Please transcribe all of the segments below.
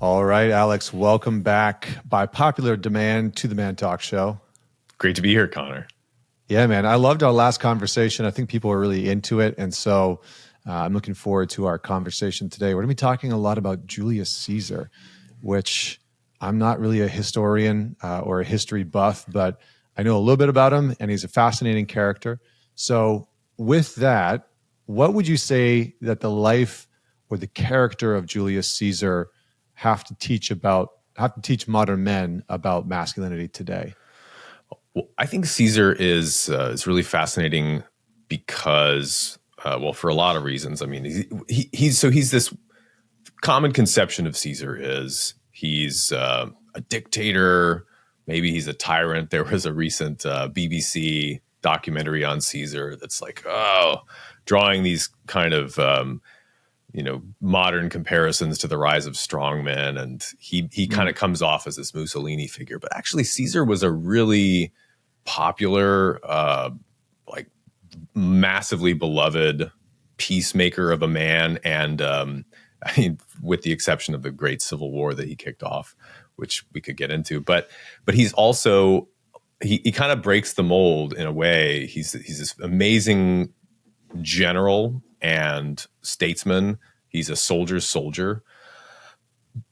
All right, Alex, welcome back by popular demand to the ManTalks show. Great to be here, Connor. Yeah, man. I loved our last conversation. I think people are really into it. And so I'm looking forward to our conversation today. We're going to be talking a lot about Julius Caesar, which I'm not really a historian or a history buff, but I know a little bit about him, and he's a fascinating character. So with that, what would you say that the life or the character of Julius Caesar have to teach modern men about masculinity today? Well, I think Caesar is really fascinating because, for a lot of reasons. I mean, he's this common conception of Caesar is he's a dictator. Maybe he's a tyrant. There was a recent BBC documentary on Caesar that's like, drawing these kind of modern comparisons to the rise of strongmen, and he kind of comes off as this Mussolini figure. But actually, Caesar was a really popular, massively beloved peacemaker of a man, and with the exception of the great civil war that he kicked off, which we could get into. But he's also he kind of breaks the mold in a way. He's this amazing general and statesman. He's a soldier's soldier,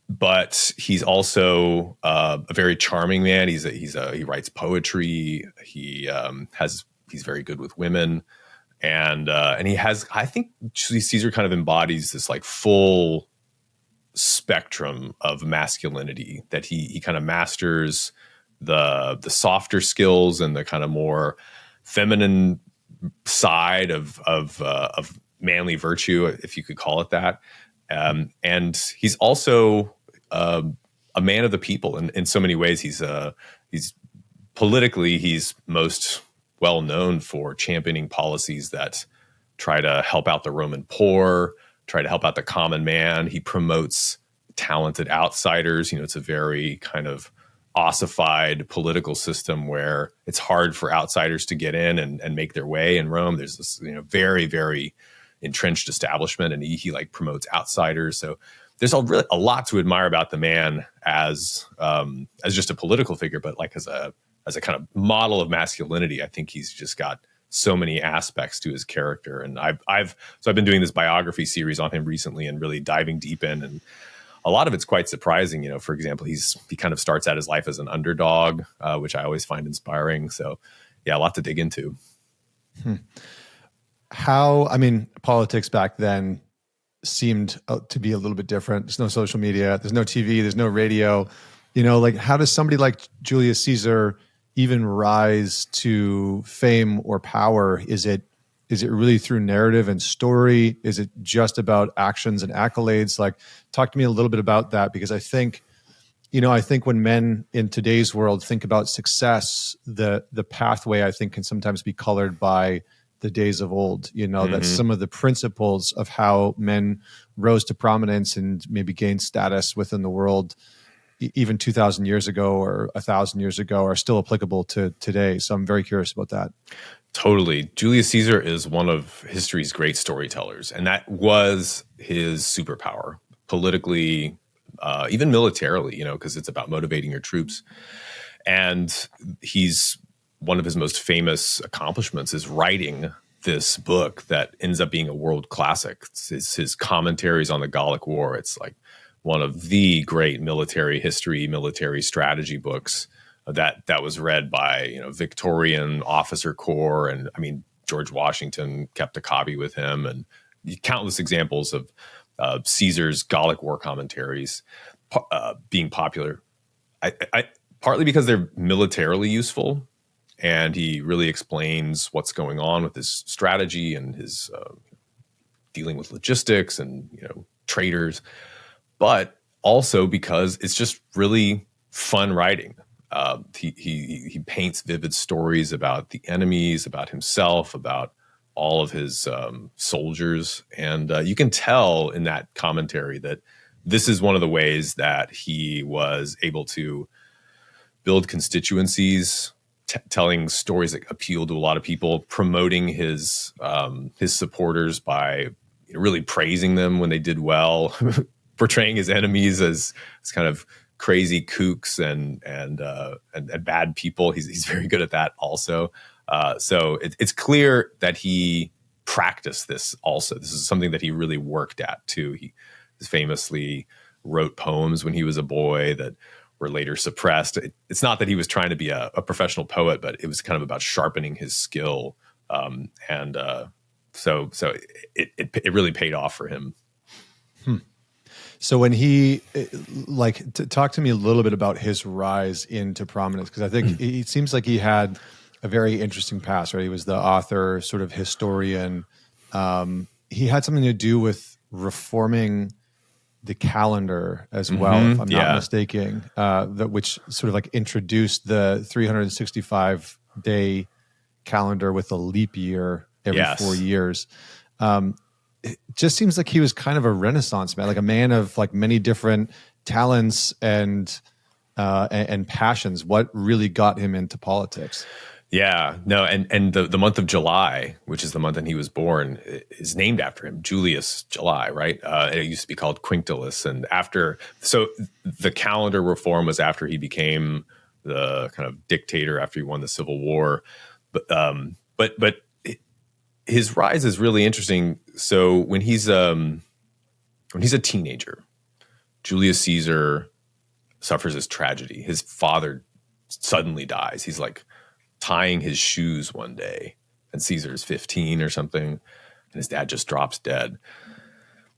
but he's also a very charming man. He writes poetry. He's very good with women, and he has, I think, Caesar kind of embodies this like full spectrum of masculinity, that he kind of masters the softer skills and the kind of more feminine side of manly virtue, if you could call it that. And he's also a man of the people in so many ways. He's politically, he's most well known for championing policies that try to help out the Roman poor, try to help out the common man. He promotes talented outsiders. It's a very kind of ossified political system where it's hard for outsiders to get in and make their way in Rome. There's this, very, very entrenched establishment, and he like promotes outsiders. So there's a lot to admire about the man as just a political figure, but like as a kind of model of masculinity. I think he's just got so many aspects to his character. And I've been doing this biography series on him recently and really diving deep in, and a lot of it's quite surprising. For example, he kind of starts out his life as an underdog, which I always find inspiring. So yeah, a lot to dig into. Politics back then seemed to be a little bit different. There's no social media, there's no TV, there's no radio. How does somebody like Julius Caesar even rise to fame or power? Is it really through narrative and story? Is it just about actions and accolades? Like, talk to me a little bit about that, because I think when men in today's world think about success, the pathway, I think, can sometimes be colored by the days of old, that some of the principles of how men rose to prominence and maybe gained status within the world, even 2,000 years ago or 1,000 years ago, are still applicable to today. So I'm very curious about that. Totally. Julius Caesar is one of history's great storytellers, and that was his superpower politically, even militarily, because it's about motivating your troops. And he's one of his most famous accomplishments is writing this book that ends up being a world classic. It's his commentaries on the Gallic War. It's like one of the great military history, military strategy books that was read by Victorian officer corps, and I mean George Washington kept a copy with him, and countless examples of Caesar's Gallic War commentaries being popular. I partly because they're militarily useful, and he really explains what's going on with his strategy and his dealing with logistics and traders, but also because it's just really fun writing. He paints vivid stories about the enemies, about himself, about all of his soldiers. And you can tell in that commentary that this is one of the ways that he was able to build constituencies, telling stories that appeal to a lot of people, promoting his supporters by really praising them when they did well, portraying his enemies as kind of crazy kooks and bad people. He's very good at that also. So it's clear that he practiced this also. This is something that he really worked at too. He famously wrote poems when he was a boy that were later suppressed. It's not that he was trying to be a professional poet, but it was kind of about sharpening his skill. So it really paid off for him. So when he talk to me a little bit about his rise into prominence, because I think it seems like he had a very interesting past, right? He was the author, sort of historian. He had something to do with reforming the calendar as well, if I'm not mistaken, which sort of like introduced the 365 day calendar with a leap year every 4 years. It just seems like he was kind of a Renaissance man, like a man of like many different talents and passions. What really got him into politics? Yeah, no, and the month of July, which is the month that he was born, is named after him, Julius July, right? It used to be called Quinctilius, and so the calendar reform was after he became the kind of dictator after he won the Civil War, but his rise is really interesting. So when he's a teenager, Julius Caesar suffers this tragedy. His father suddenly dies. He's like tying his shoes one day, and Caesar's 15 or something, and his dad just drops dead. And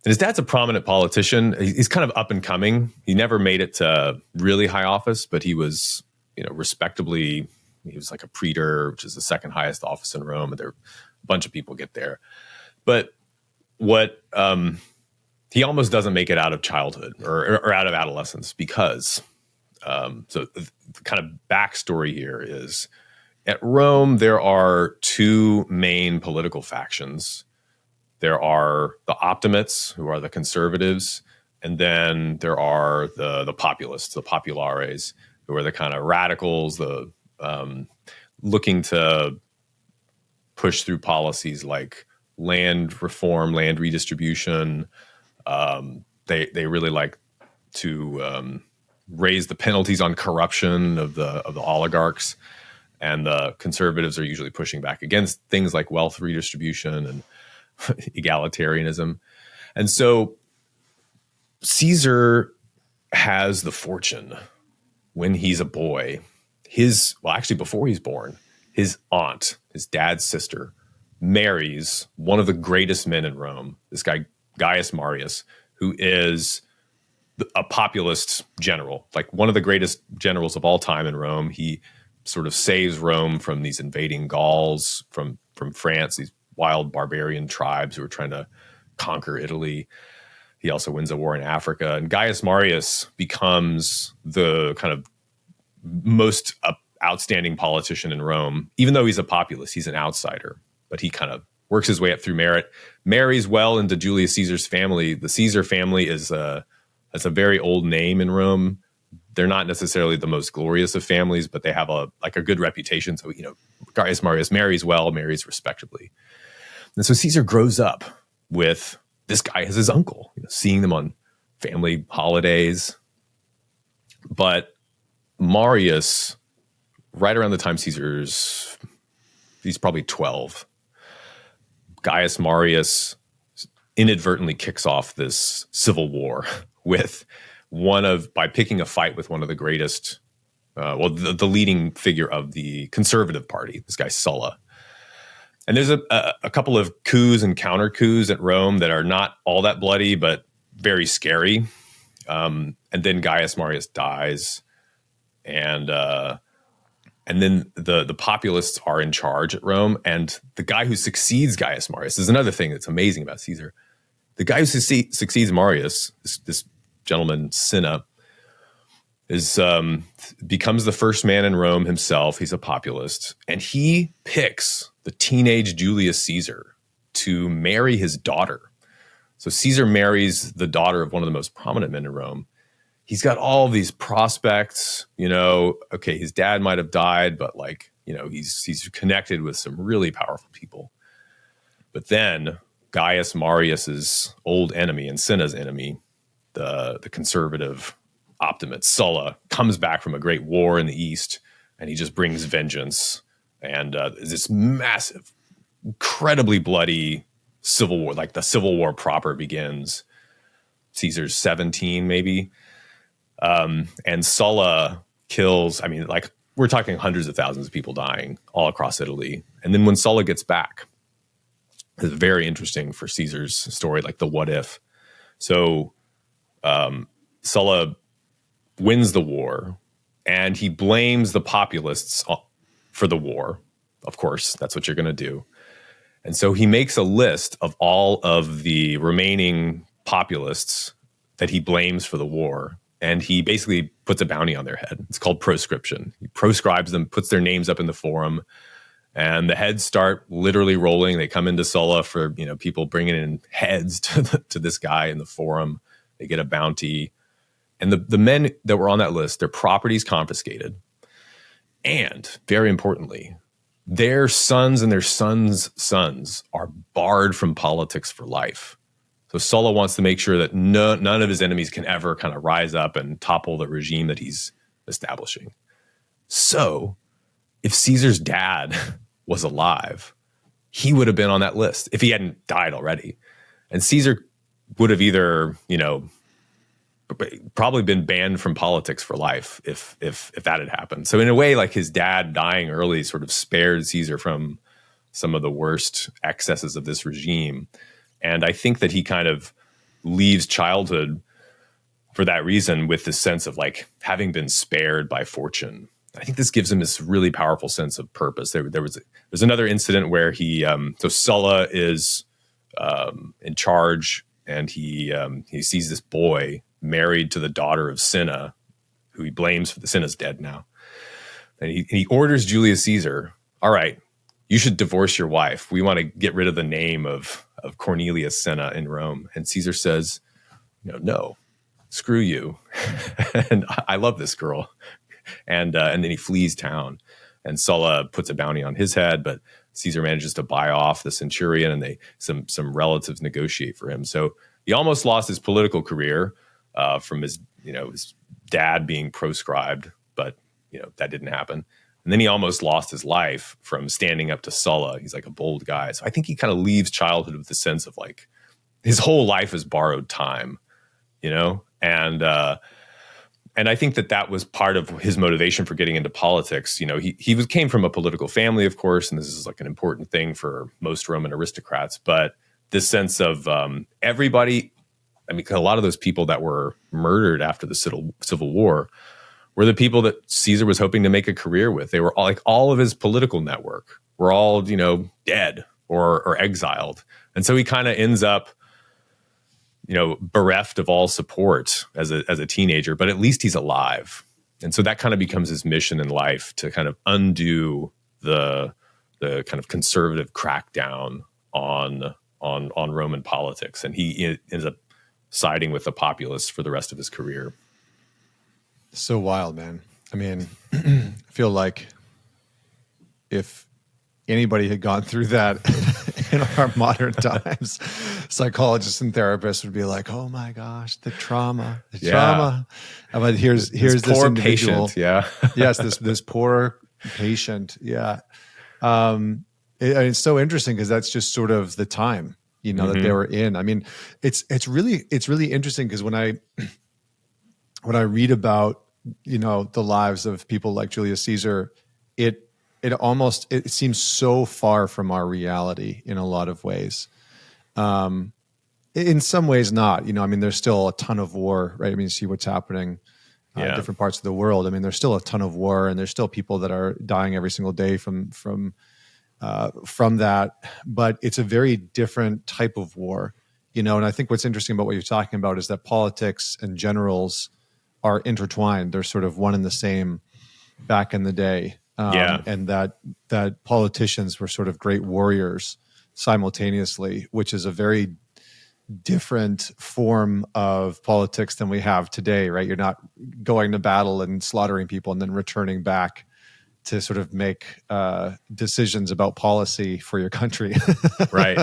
his dad's a prominent politician. He's kind of up and coming. He never made it to really high office, but he was, respectably, he was like a praetor, which is the second highest office in Rome, and there a bunch of people get there. But what he almost doesn't make it out of childhood or out of adolescence because so the kind of backstory here is, at Rome, there are two main political factions. There are the optimates, who are the conservatives, and then there are the populists, the populares, who are the kind of radicals, the looking to push through policies like land reform, land redistribution. They really like to raise the penalties on corruption of the oligarchs. And the conservatives are usually pushing back against things like wealth redistribution and egalitarianism. And so Caesar has the fortune when he's a boy, before he's born, his aunt, his dad's sister, marries one of the greatest men in Rome, this guy, Gaius Marius, who is a populist general, like one of the greatest generals of all time in Rome. He sort of saves Rome from these invading Gauls from France, these wild barbarian tribes who were trying to conquer Italy. He also wins a war in Africa. And Gaius Marius becomes the kind of most outstanding politician in Rome. Even though he's a populist, he's an outsider, but he kind of works his way up through merit, marries well into Julius Caesar's family. The Caesar family is a very old name in Rome. They're not necessarily the most glorious of families, but they have a good reputation. So, Gaius Marius marries well, marries respectably. And so Caesar grows up with this guy as his uncle, seeing them on family holidays. But Marius, right around the time he's probably 12, Gaius Marius inadvertently kicks off this civil war by picking a fight with one of the greatest, the leading figure of the conservative party, this guy Sulla. And there's a couple of coups and counter coups at Rome that are not all that bloody, but very scary. And then Gaius Marius dies, and then the populists are in charge at Rome. And the guy who succeeds Gaius Marius is another thing that's amazing about Caesar. The guy who succeeds Marius, this gentleman Cinna, becomes the first man in Rome himself. He's a populist, and he picks the teenage Julius Caesar to marry his daughter. So Caesar marries the daughter of one of the most prominent men in Rome. He's got all these prospects, okay, his dad might have died, but he's connected with some really powerful people. But then Gaius Marius's old enemy and Cinna's enemy, the conservative optimist Sulla comes back from a great war in the East, and he just brings vengeance. And this massive, incredibly bloody civil war, like the civil war proper, begins. Caesar's 17, maybe. And Sulla kills, I mean, like, we're talking hundreds of thousands of people dying all across Italy. And then when Sulla gets back, it's very interesting for Caesar's story, like the what if. So Sulla wins the war, and he blames the populists for the war. Of course, that's what you're going to do. And so he makes a list of all of the remaining populists that he blames for the war, and he basically puts a bounty on their head. It's called proscription. He proscribes them, puts their names up in the forum, and the heads start literally rolling. They come into Sulla for, people bringing in heads to this guy in the forum. They get a bounty. And the men that were on that list, their properties confiscated. And very importantly, their sons and their sons' sons are barred from politics for life. So Sulla wants to make sure that none of his enemies can ever kind of rise up and topple the regime that he's establishing. So if Caesar's dad was alive, he would have been on that list if he hadn't died already. And Caesar would have either, probably been banned from politics for life if that had happened. So in a way, like, his dad dying early sort of spared Caesar from some of the worst excesses of this regime. And I think that he kind of leaves childhood for that reason with this sense of, like, having been spared by fortune. I think this gives him this really powerful sense of purpose. There's another incident where so Sulla is in charge, and he sees this boy married to the daughter of Cinna, who he blames for Cinna's dead now. And he orders Julius Caesar, all right, you should divorce your wife. We want to get rid of the name of Cornelius Cinna in Rome. And Caesar says, no, screw you. And I love this girl. And then he flees town, and Sulla puts a bounty on his head, but Caesar manages to buy off the centurion, and some relatives negotiate for him. So he almost lost his political career from his dad being proscribed, but that didn't happen. And then he almost lost his life from standing up to Sulla. He's like a bold guy. So I think he kind of leaves childhood with the sense of, like, his whole life is borrowed time, and I think that was part of his motivation for getting into politics. He came from a political family, of course, and this is, like, an important thing for most Roman aristocrats. But this sense of everybody, I mean, a lot of those people that were murdered after the Civil War were the people that Caesar was hoping to make a career with. They were all of his political network were all, dead or exiled. And so he kind of ends up, bereft of all support as a teenager, but at least he's alive. And so that kind of becomes his mission in life, to kind of undo the kind of conservative crackdown on Roman politics. And he ends up siding with the populace for the rest of his career. So wild, man. I mean, I feel like if anybody had gone through that in our modern times, psychologists and therapists would be like, "Oh my gosh, the trauma." But here's this poor individual, patient, yeah, yes, this poor patient, yeah. It's so interesting because that's just sort of the time, that they were in. I mean, it's really interesting because when I read about the lives of people like Julius Caesar, it seems so far from our reality in a lot of ways. In some ways not, I mean, there's still a ton of war, right? I mean, see what's happening in different parts of the world. I mean, there's still a ton of war, and there's still people that are dying every single day from that, but it's a very different type of war, and I think what's interesting about what you're talking about is that politics and generals are intertwined. They're sort of one and the same back in the day. And that politicians were sort of great warriors simultaneously, which is a very different form of politics than we have today, right? You're not going to battle and slaughtering people and then returning back to sort of make decisions about policy for your country. Right.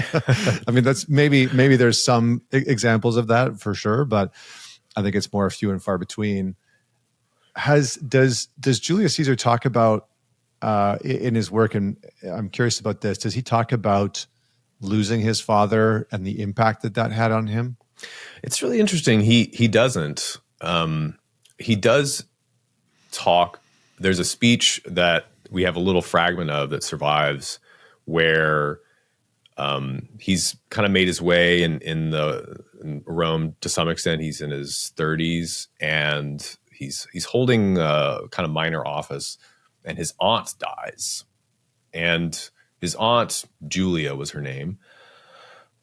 I mean, that's maybe there's some examples of that for sure, but I think it's more few and far between. Does Julius Caesar talk about in his work, and I'm curious about this, does he talk about losing his father and the impact that had on him? It's really interesting. He doesn't. He does talk. There's a speech that we have a little fragment of that survives where he's kind of made his way in Rome to some extent. He's in his 30s and he's holding a kind of minor office, and his aunt dies. And his aunt, Julia was her name,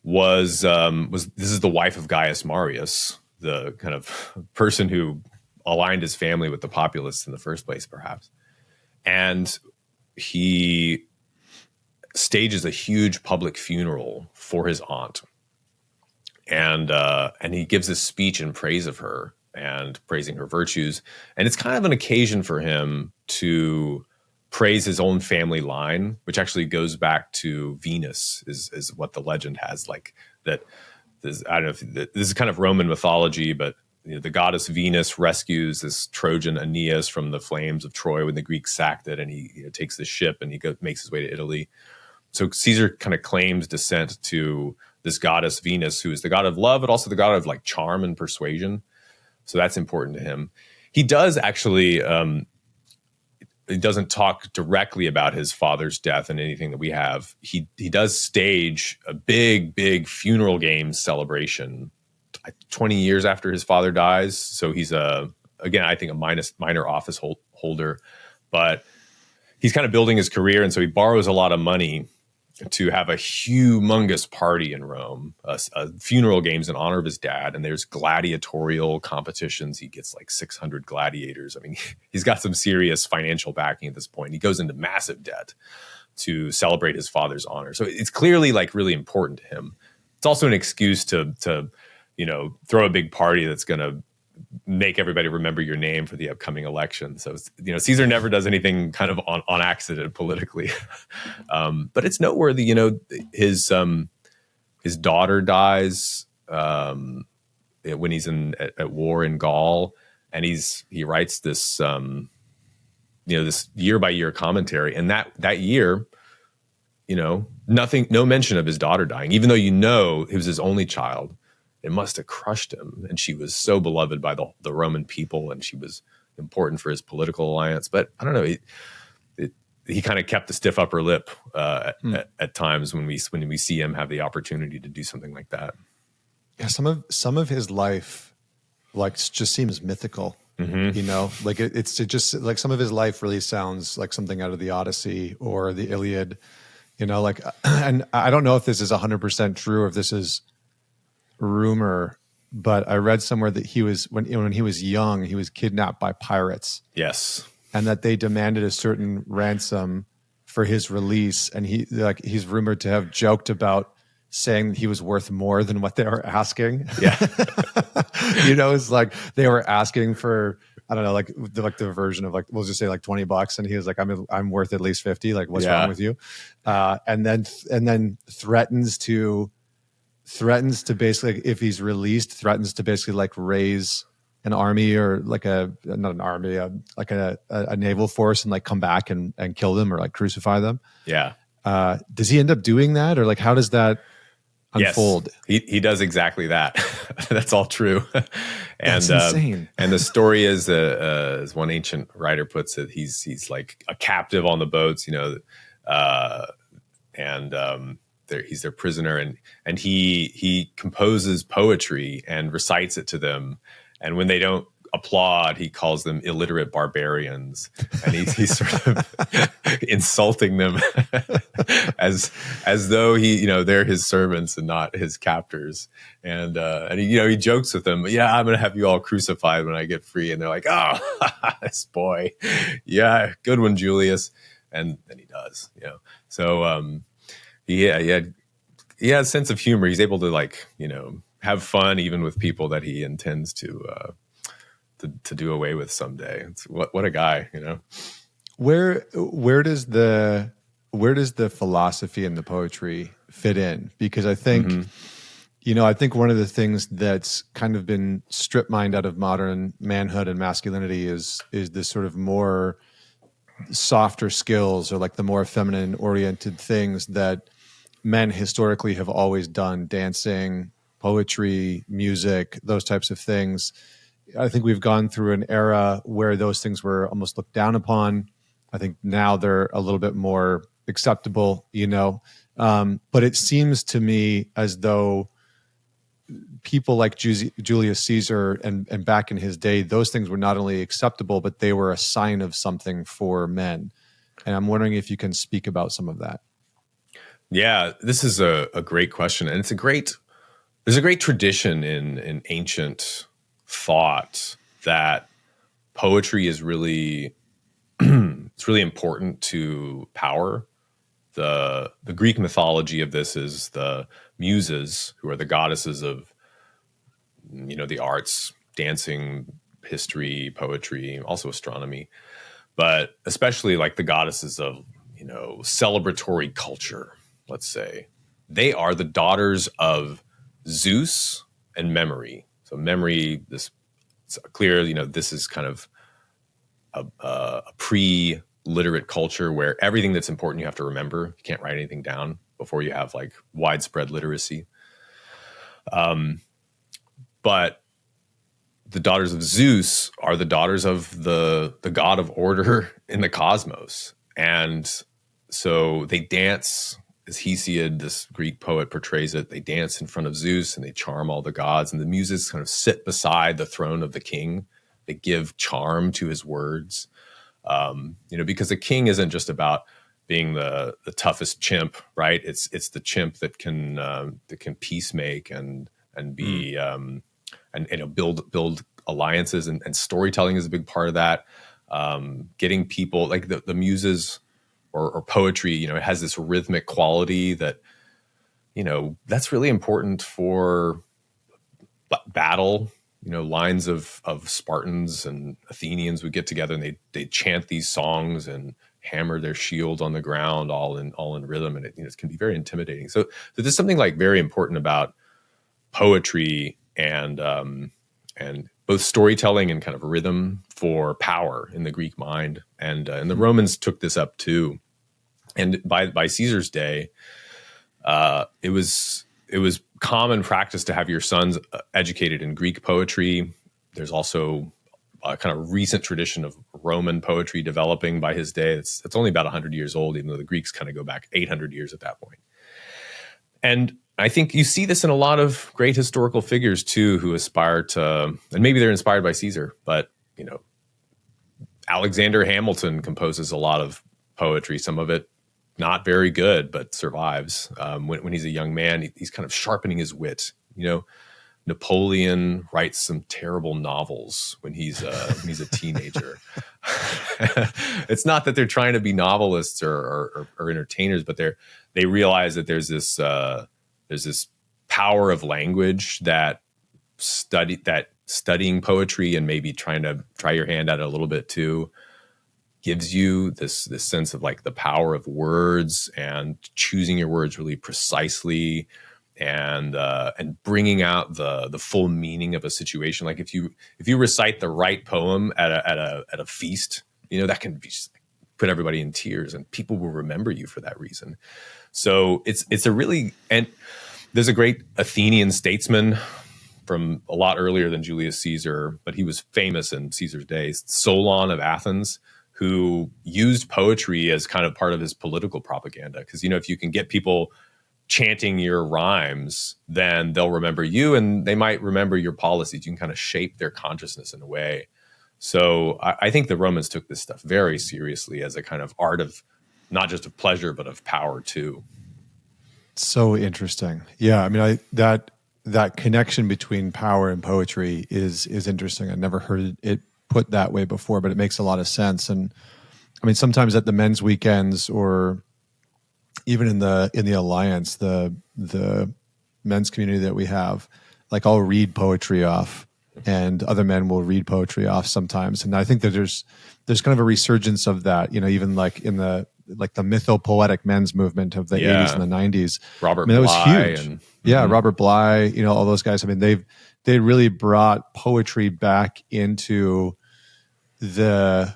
was this is the wife of Gaius Marius, the kind of person who aligned his family with the populace in the first place, perhaps. And he stages a huge public funeral for his aunt, and he gives a speech in praise of her and praising her virtues. And it's kind of an occasion for him to praise his own family line, which actually goes back to Venus, is what the legend has, like that. I don't know if this is kind of Roman mythology, but the goddess Venus rescues this Trojan Aeneas from the flames of Troy when the Greeks sacked it, and he takes the ship and he makes his way to Italy. So Caesar kind of claims descent to this goddess Venus, who is the god of love, but also the god of like charm and persuasion. So that's important to him. He does actually, he doesn't talk directly about his father's death and anything that we have. He does stage a big funeral games celebration 20 years after his father dies. So he's again, I think a minor office holder, but he's kind of building his career. And so he borrows a lot of money to have a humongous party in Rome, funeral games in honor of his dad. And there's gladiatorial competitions. He gets like 600 gladiators. I mean, he's got some serious financial backing at this point. He goes into massive debt to celebrate his father's honor. So it's clearly like really important to him. It's also an excuse to throw a big party that's going to make everybody remember your name for the upcoming election. So, Caesar never does anything kind of on accident politically. But it's noteworthy, his daughter dies when he's at war in Gaul, and he writes this, this year by year commentary. And that year, no mention of his daughter dying, even though, it was his only child. It must have crushed him. And she was so beloved by the Roman people, and she was important for his political alliance. But I don't know, he kind of kept the stiff upper lip at times when we see him have the opportunity to do something like that. Yeah, some of his life just seems mythical. Mm-hmm. It just like some of his life really sounds like something out of the Odyssey or the Iliad. And I don't know if this is 100% true or if this is rumor, but I read somewhere that he was when he was young, he was kidnapped by pirates. Yes, and that they demanded a certain ransom for his release, and he's rumored to have joked about saying that he was worth more than what they were asking. Yeah, it's like they were asking for, I don't know, like the version of we'll just say $20, and he was like, I'm worth at least 50. Like, what's wrong with you? And then threatens to basically, if he's released, threatens to basically raise an army or not an army, a naval force, and come back and kill them or crucify them. Yeah. Does he end up doing that, or how does that unfold? Yes, he does exactly that. That's all true. And that's insane. And the story is, as one ancient writer puts it, he's like a captive on the boats, he's their prisoner, and he composes poetry and recites it to them, and when they don't applaud, he calls them illiterate barbarians, and he's sort of insulting them as though they're his servants and not his captors, and he jokes with them. Yeah, I'm gonna have you all crucified when I get free, and they're like, oh, this boy, yeah, good one, Julius, and then he does, so. He had a sense of humor. He's able to have fun even with people that he intends to do away with someday. It's what a guy, Where does the philosophy and the poetry fit in? Because I think I think one of the things that's kind of been strip mined out of modern manhood and masculinity is this sort of more softer skills, or like the more feminine oriented things that men historically have always done: dancing, poetry, music, those types of things. I think we've gone through an era where those things were almost looked down upon. I think now they're a little bit more acceptable, but it seems to me as though people like Julius Caesar and back in his day, those things were not only acceptable, but they were a sign of something for men. And I'm wondering if you can speak about some of that. Yeah, this is a great question. And there's a great tradition in ancient thought that poetry is really, it's really important to power. The Greek mythology of this is the Muses, who are the goddesses of, the arts, dancing, history, poetry, also astronomy, but especially like the goddesses of, celebratory culture, let's say. They are the daughters of Zeus and memory. So memory, it's clear, this is kind of a pre-literate culture where everything that's important you have to remember. You can't write anything down before you have like widespread literacy. But the daughters of Zeus are the daughters of the god of order in the cosmos. And so they dance, as Hesiod, this Greek poet, portrays it. They dance in front of Zeus and they charm all the gods. And the Muses kind of sit beside the throne of the king. They give charm to his words. Because the king isn't just about being the toughest chimp, right? It's the chimp that can peacemake and be and build alliances, and storytelling is a big part of that. Getting people like the Muses or poetry, it has this rhythmic quality that that's really important for battle. Lines of Spartans and Athenians would get together and they chant these songs and hammer their shield on the ground, all in rhythm, and it can be very intimidating. So there's something like very important about poetry and both storytelling and kind of rhythm for power in the Greek mind, and the Romans took this up too. And by Caesar's day, it was common practice to have your sons educated in Greek poetry. There's also a kind of recent tradition of Roman poetry developing by his day. It's only about 100 years old, even though the Greeks kind of go back 800 years at that point. And I think you see this in a lot of great historical figures too, who aspire to, and maybe they're inspired by Caesar, but Alexander Hamilton composes a lot of poetry, some of it not very good, but survives. When he's a young man, he's kind of sharpening his wit. Napoleon writes some terrible novels when he's a teenager. It's not that they're trying to be novelists or entertainers, but they realize that there's this power of language that studying poetry and maybe trying to try your hand at it a little bit too gives you this sense of like the power of words and choosing your words really precisely and bringing out the full meaning of a situation. Like if you recite the right poem at a feast, that can be just put everybody in tears, and people will remember you for that reason. So it's a really, and there's a great Athenian statesman from a lot earlier than Julius Caesar, but he was famous in Caesar's days, Solon of Athens, who used poetry as kind of part of his political propaganda. Because, if you can get people chanting your rhymes, then they'll remember you and they might remember your policies. You can kind of shape their consciousness in a way. So I think the Romans took this stuff very seriously as a kind of art of not just of pleasure, but of power too. So interesting. Yeah. I mean, that connection between power and poetry is interesting. I never heard it put that way before, but it makes a lot of sense. And I mean, sometimes at the men's weekends or even in the Alliance, the men's community that we have, like I'll read poetry off and other men will read poetry off sometimes. And I think that there's kind of a resurgence of that, even like in the like the mythopoetic men's movement of the 80s and the 90s. Robert I mean, that was Bly huge. and Robert Bly, all those guys. I mean, they really brought poetry back into the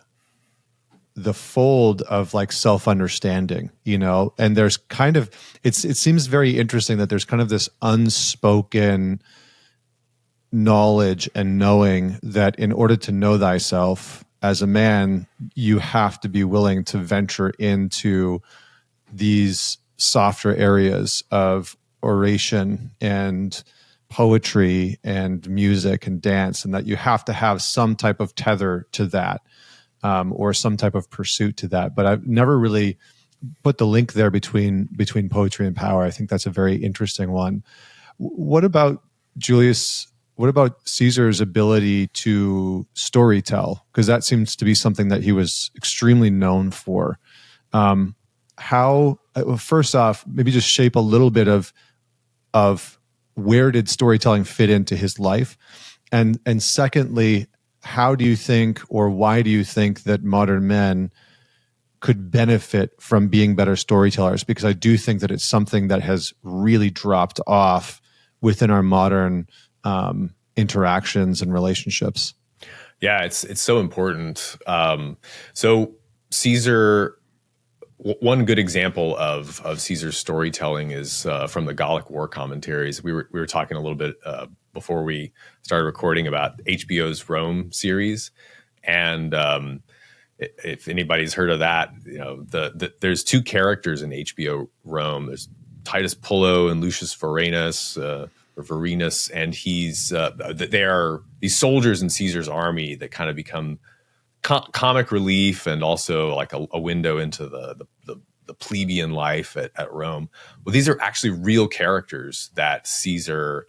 fold of like self-understanding, and there's kind of, it seems very interesting that there's kind of this unspoken knowledge and knowing that in order to know thyself as a man, you have to be willing to venture into these softer areas of oration and poetry and music and dance, and that you have to have some type of tether to that, or some type of pursuit to that. But I've never really put the link there between poetry and power. I think that's a very interesting one. What about Julius? What about Caesar's ability to storytell? Because that seems to be something that he was extremely known for. First off, maybe just shape a little bit of where did storytelling fit into his life, and secondly, how do you think, or why do you think that modern men could benefit from being better storytellers? Because I do think that it's something that has really dropped off within our modern interactions and relationships. Yeah, it's so important. So Caesar, one good example of Caesar's storytelling is from the Gallic War commentaries. We were talking a little bit before we started recording about HBO's Rome series, and if anybody's heard of that, there's two characters in HBO Rome. There's Titus Pullo and Lucius Vorenus, and they are these soldiers in Caesar's army that kind of become comic relief and also like a window into the plebeian life at Rome. Well, these are actually real characters that Caesar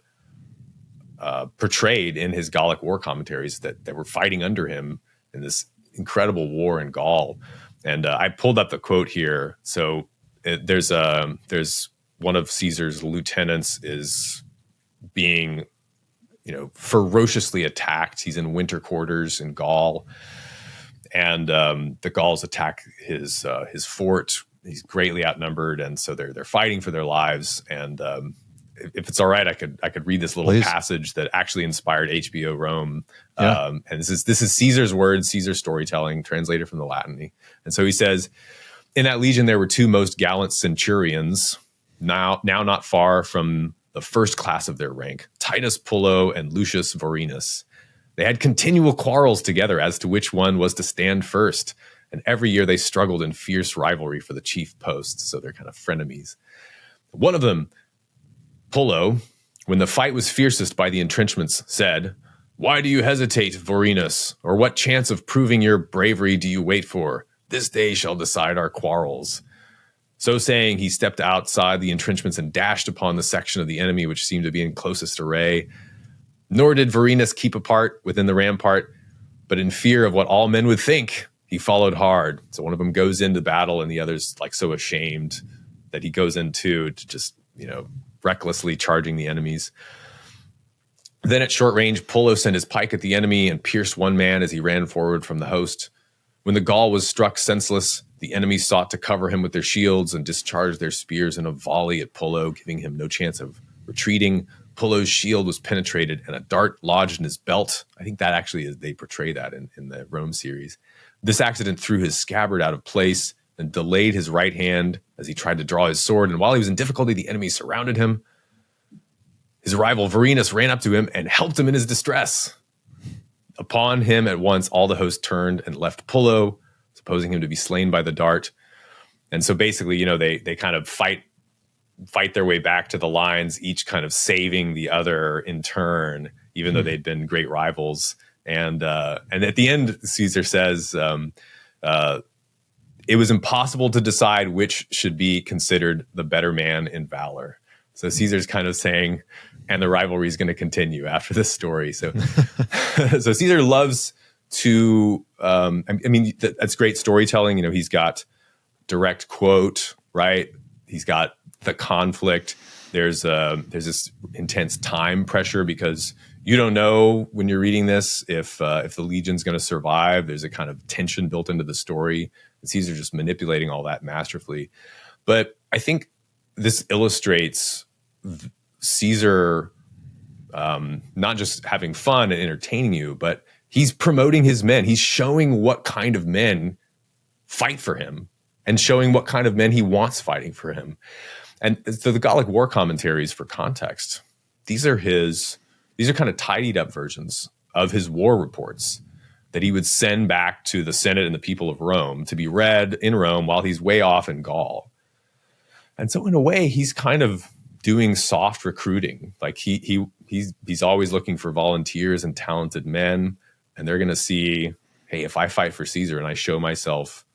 portrayed in his Gallic War commentaries that were fighting under him in this incredible war in Gaul. And I pulled up the quote here. So there's one of Caesar's lieutenants is being, ferociously attacked. He's in winter quarters in Gaul, and the Gauls attack his fort. He's greatly outnumbered, and so they're fighting for their lives. And if it's all right, I could read this little passage that actually inspired HBO Rome. Yeah. And this is Caesar's words, Caesar's storytelling, translated from the Latin. And so he says, "In that legion there were two most gallant centurions, now not far from the first class of their rank, Titus Pullo and Lucius Vorenus. They had continual quarrels together as to which one was to stand first, and every year they struggled in fierce rivalry for the chief post." So they're kind of frenemies. "One of them, Pullo, when the fight was fiercest by the entrenchments, said, 'Why do you hesitate, Vorenus? Or what chance of proving your bravery do you wait for? This day shall decide our quarrels.' So saying, he stepped outside the entrenchments and dashed upon the section of the enemy which seemed to be in closest array. Nor did Vorenus keep apart within the rampart, but in fear of what all men would think, he followed hard." So one of them goes into battle, and the other's like so ashamed that he goes into to just, recklessly charging the enemies. "Then at short range, Pullo sent his pike at the enemy and pierced one man as he ran forward from the host. When the Gaul was struck senseless, the enemy sought to cover him with their shields and discharged their spears in a volley at Pullo, giving him no chance of retreating. Pullo's shield was penetrated and a dart lodged in his belt." I think that actually is, they portray that in the Rome series. "This accident threw his scabbard out of place and delayed his right hand as he tried to draw his sword. And while he was in difficulty, the enemy surrounded him. His rival Vorenus ran up to him and helped him in his distress. Upon him at once, all the host turned and left Pullo, supposing him to be slain by the dart." And so basically, they kind of fight their way back to the lines, each kind of saving the other in turn, even though they'd been great rivals. And at the end, Caesar says, "It was impossible to decide which should be considered the better man in valor." So Caesar's kind of saying, and the rivalry is going to continue after this story. So, so Caesar loves to, that's great storytelling. He's got direct quote, right? He's got the conflict. There's this intense time pressure because you don't know when you're reading this if the legion's going to survive. There's a kind of tension built into the story. And Caesar just manipulating all that masterfully. But I think this illustrates Caesar not just having fun and entertaining you, but he's promoting his men. He's showing what kind of men fight for him and showing what kind of men he wants fighting for him. And so the Gallic War commentaries, for context, these are kind of tidied up versions of his war reports that he would send back to the Senate and the people of Rome to be read in Rome while he's way off in Gaul. And so in a way, he's kind of doing soft recruiting. Like he's always looking for volunteers and talented men, and they're going to see, hey, if I fight for Caesar and I show myself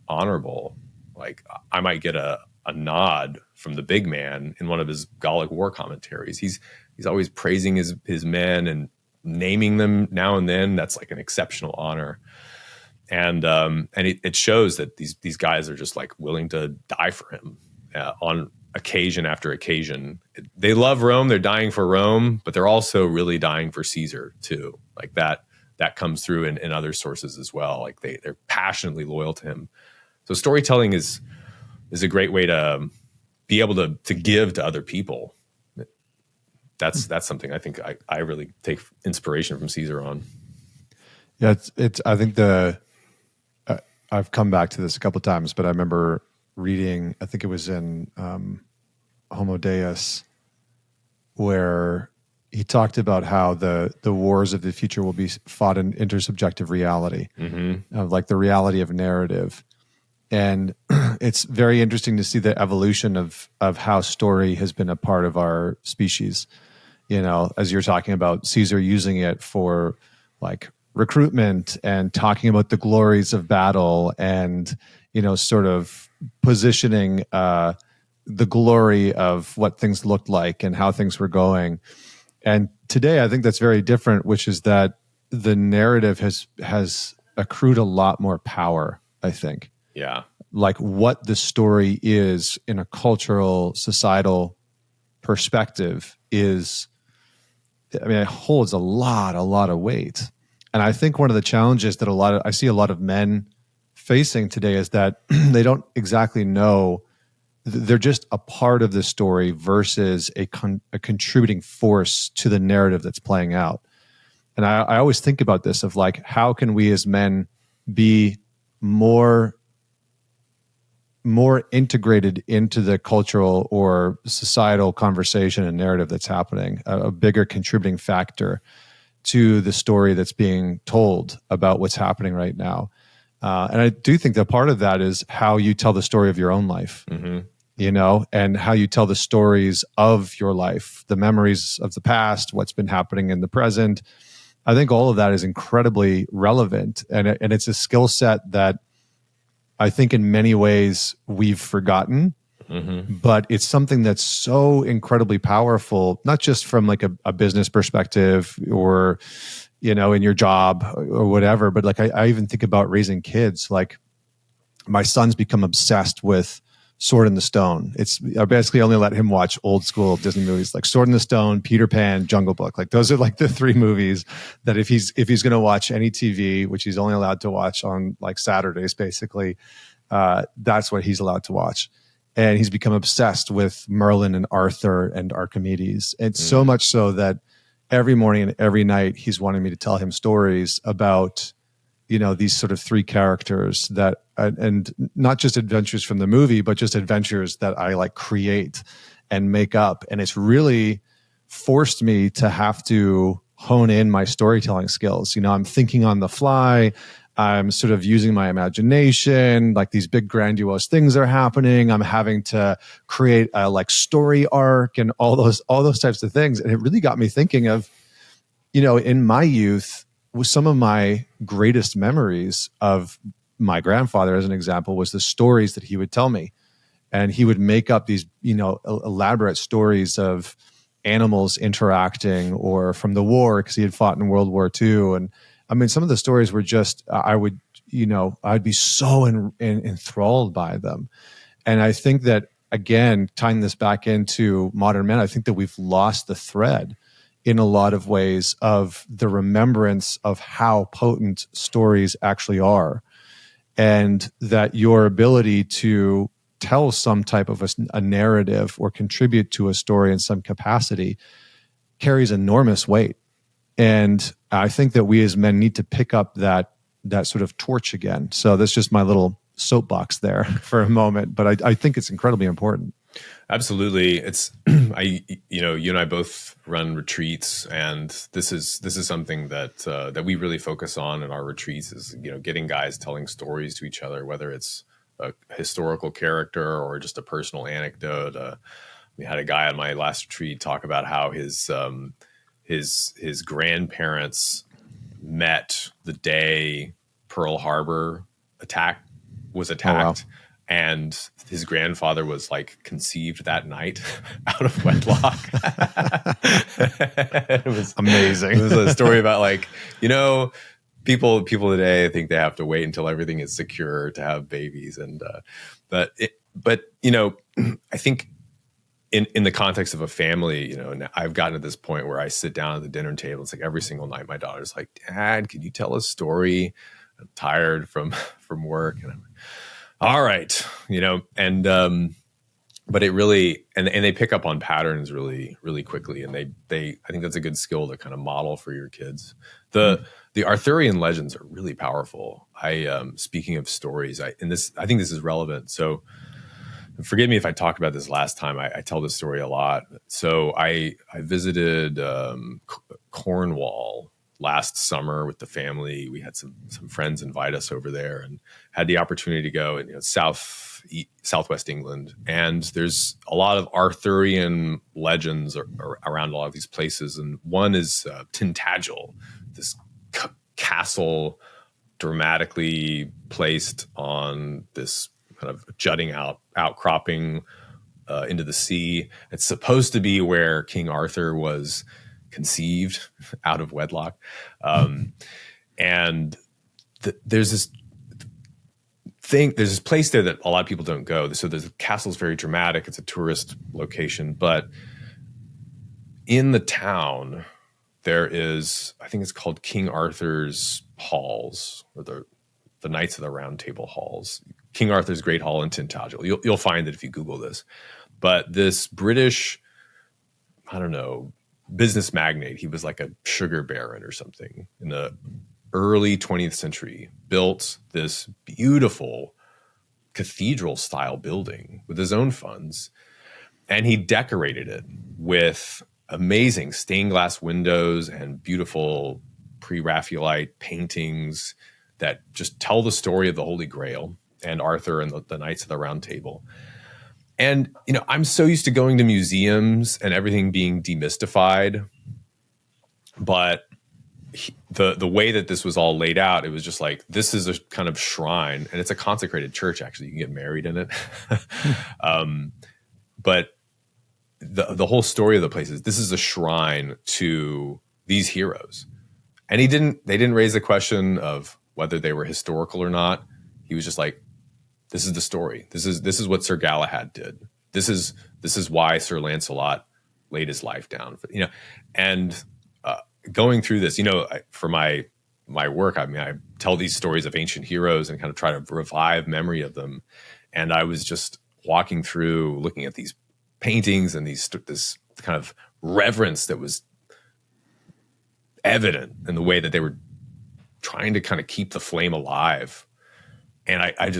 honorable, like I might get a nod from the big man in one of his Gallic War commentaries. He's always praising his men and naming them now and then. That's like an exceptional honor. And it shows that these guys are just like willing to die for him on occasion after occasion. They love Rome. They're dying for Rome, but they're also really dying for Caesar too. Like that comes through in other sources as well. Like they're passionately loyal to him. So storytelling is a great way to be able to give to other people. That's something I think I really take inspiration from Caesar on. Yeah, it's. I think I've come back to this a couple of times, but I remember reading. I think it was in Homo Deus, where he talked about how the wars of the future will be fought in intersubjective reality, like the reality of narrative. And it's very interesting to see the evolution of how story has been a part of our species. You know, as you're talking about Caesar using it for like recruitment and talking about the glories of battle and, you know, sort of positioning the glory of what things looked like and how things were going. And today I think that's very different, which is that the narrative has accrued a lot more power, I think. Yeah. Like what the story is in a cultural, societal perspective is, I mean, it holds a lot of weight. And I think one of the challenges that I see a lot of men facing today is that they don't exactly know, they're just a part of the story versus a contributing force to the narrative that's playing out. And I always think about this of like, how can we as men be more integrated into the cultural or societal conversation and narrative that's happening, a bigger contributing factor to the story that's being told about what's happening right now. And I do think that part of that is how you tell the story of your own life, you know, and how you tell the stories of your life, the memories of the past, what's been happening in the present. I think all of that is incredibly relevant. And it's a skill set that I think in many ways we've forgotten, but it's something that's so incredibly powerful, not just from like a business perspective or, you know, in your job or whatever, but like I even think about raising kids. Like my son's become obsessed with Sword in the Stone. I basically only let him watch old school Disney movies like Sword in the Stone, Peter Pan, Jungle Book. Like those are like the three movies that if he's going to watch any TV, which he's only allowed to watch on like Saturdays, basically, that's what he's allowed to watch. And he's become obsessed with Merlin and Arthur and Archimedes. And so much so that every morning and every night he's wanting me to tell him stories about, you know, these sort of three characters that, and not just adventures from the movie, but just adventures that I like create and make up. And it's really forced me to have to hone in my storytelling skills. You know, I'm thinking on the fly. I'm sort of using my imagination, like these big grandiose things are happening. I'm having to create a like story arc and all those types of things. And it really got me thinking of, you know, in my youth, with some of my greatest memories of my grandfather, as an example, was the stories that he would tell me. And he would make up these, you know, elaborate stories of animals interacting or from the war, because he had fought in World War II. And I mean, some of the stories were just, I'd be so enthralled by them. And I think that again, tying this back into modern men, I think that we've lost the thread in a lot of ways of the remembrance of how potent stories actually are. And that your ability to tell some type of a narrative or contribute to a story in some capacity carries enormous weight. And I think that we as men need to pick up that sort of torch again. So that's just my little soapbox there for a moment, but I think it's incredibly important. Absolutely. It's you and I both run retreats, and this is something that we really focus on in our retreats is, getting guys telling stories to each other, whether it's a historical character or just a personal anecdote. We had a guy on my last retreat talk about how his grandparents met the day Pearl Harbor was attacked. Oh, wow. And his grandfather was like conceived that night out of wedlock. It was amazing. It was a story about people today think they have to wait until everything is secure to have babies. And but I think in the context of a family, and I've gotten to this point where I sit down at the dinner table. It's like every single night, my daughter's like, "Dad, can you tell a story? I'm tired from work." And I'm all right, but it really, and they pick up on patterns really, really quickly. And I think that's a good skill to kind of model for your kids. The Arthurian legends are really powerful. Speaking of stories, I think this is relevant. So forgive me if I talked about this last time. I tell this story a lot. So I visited Cornwall last summer with the family. We had some friends invite us over there, and had the opportunity to go in southwest England. And there's a lot of Arthurian legends around a lot of these places. And one is Tintagel, this castle dramatically placed on this kind of jutting outcropping into the sea. It's supposed to be where King Arthur was conceived out of wedlock. And there's this place there that a lot of people don't go. So the castle's very dramatic. It's a tourist location, but in the town there is, I think it's called King Arthur's Halls, or the Knights of the Round Table Halls. King Arthur's Great Hall in Tintagel. You'll find it if you Google this. But this British, I don't know, business magnate, he was like a sugar baron or something in the early 20th century, built this beautiful cathedral style building with his own funds. And he decorated it with amazing stained glass windows and beautiful pre-Raphaelite paintings that just tell the story of the Holy Grail and Arthur and the Knights of the Round Table. And, I'm so used to going to museums and everything being demystified, but the way that this was all laid out, it was just like, this is a kind of shrine, and it's a consecrated church. Actually, you can get married in it. But the whole story of the place is, this is a shrine to these heroes. And they didn't raise the question of whether they were historical or not. He was just like, this is the story. This is what Sir Galahad did. This is why Sir Lancelot laid his life down. And going through this, for my work, I tell these stories of ancient heroes and kind of try to revive memory of them. And I was just walking through, looking at these paintings and this kind of reverence that was evident in the way that they were trying to kind of keep the flame alive. And I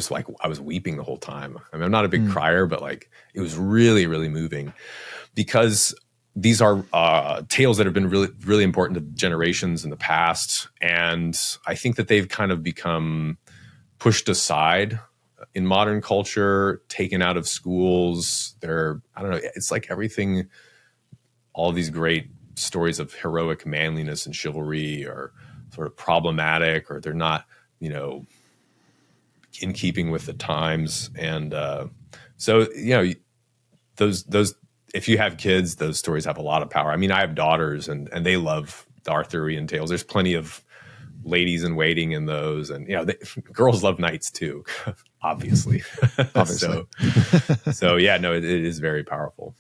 was weeping the whole time. I mean, I'm not a big crier, but it was really, really moving, because these are tales that have been really, really important to generations in the past. And I think that they've kind of become pushed aside in modern culture, taken out of schools. It's like everything, all these great stories of heroic manliness and chivalry are sort of problematic, or they're not, in keeping with the times. And so those if you have kids, those stories have a lot of power. I mean, I have daughters, and they love the Arthurian tales. There's plenty of ladies in waiting in those, and girls love knights too, obviously. Obviously. so yeah, no, it is very powerful.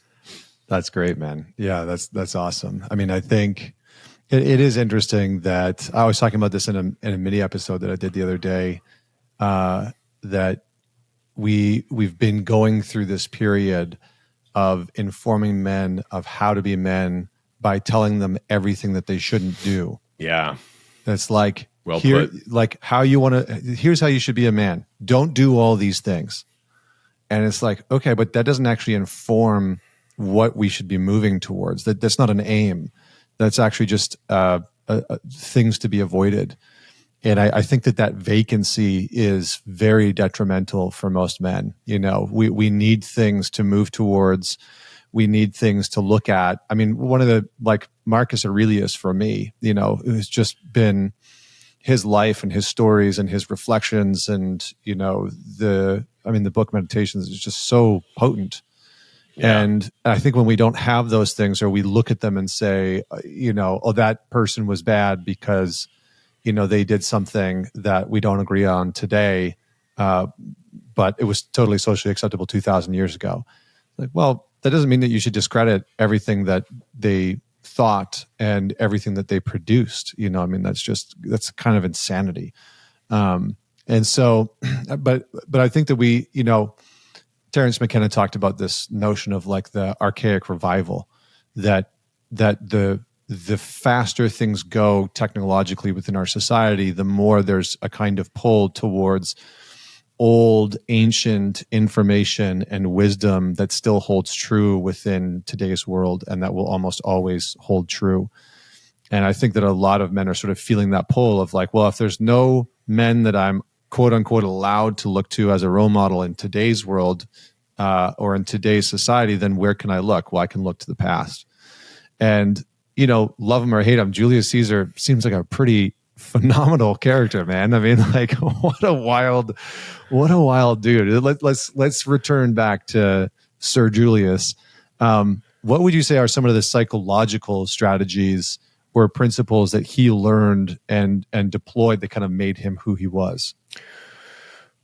That's great, man. Yeah, that's awesome. I mean, I think it is interesting that I was talking about this in a mini episode that I did the other day, that we've been going through this period of informing men of how to be men by telling them everything that they shouldn't do. Yeah. That's like, well put. Like how you want to, here's how you should be a man. Don't do all these things. And it's like, okay, but that doesn't actually inform what we should be moving towards. That's not an aim. That's actually just things to be avoided. And I think that vacancy is very detrimental for most men. We need things to move towards. We need things to look at. I mean, one of the, like Marcus Aurelius for me, who's just been his life and his stories and his reflections and, the book Meditations is just so potent. Yeah. And I think when we don't have those things, or we look at them and say, oh, that person was bad because they did something that we don't agree on today, but it was totally socially acceptable 2,000 years ago. Like, well, that doesn't mean that you should discredit everything that they thought and everything that they produced. That's kind of insanity. And so, but I think that Terence McKenna talked about this notion of like the archaic revival, that the faster things go technologically within our society, the more there's a kind of pull towards old, ancient information and wisdom that still holds true within today's world, and that will almost always hold true. And I think that a lot of men are sort of feeling that pull of like, well, if there's no men that I'm quote unquote allowed to look to as a role model in today's world or in today's society, then where can I look? Well, I can look to the past. And love him or hate him, Julius Caesar seems like a pretty phenomenal character, man. I mean, like, what a wild dude. Let's return back to Sir Julius. What would you say are some of the psychological strategies or principles that he learned and deployed that kind of made him who he was?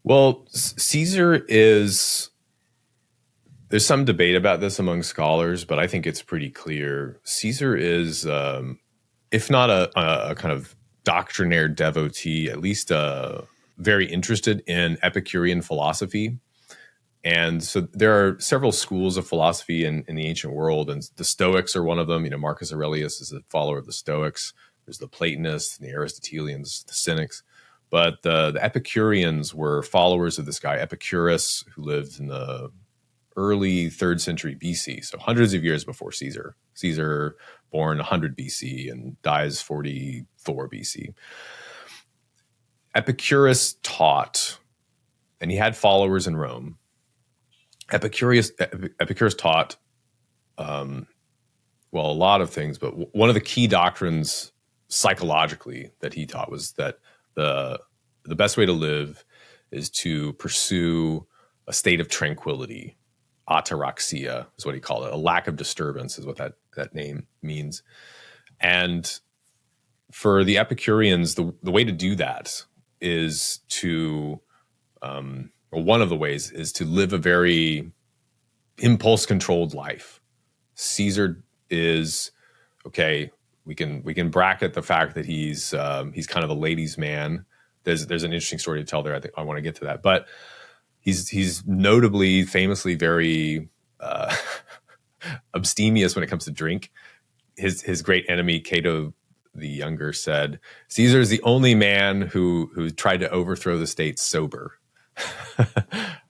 Well, Caesar is... There's some debate about this among scholars, but I think it's pretty clear. Caesar is, if not a kind of doctrinaire devotee, at least very interested in Epicurean philosophy. And so there are several schools of philosophy in the ancient world, and the Stoics are one of them. Marcus Aurelius is a follower of the Stoics. There's the Platonists, the Aristotelians, the Cynics. But the Epicureans were followers of this guy, Epicurus, who lived in the early 3rd century BC, so hundreds of years before Caesar. Caesar born 100 BC and dies 44 BC. Epicurus taught, and he had followers in Rome. Epicurus taught, a lot of things, but one of the key doctrines psychologically that he taught was that the best way to live is to pursue a state of tranquility. Ataraxia is what he called it. A lack of disturbance is what that name means. And for the Epicureans, the way to do that is to, one of the ways is to live a very impulse-controlled life. Caesar is, okay, we can bracket the fact that he's kind of a ladies' man. There's an interesting story to tell there. I think I want to get to that, but he's notably, famously very abstemious when it comes to drink. His great enemy, Cato the Younger, said, Caesar is the only man who tried to overthrow the state sober.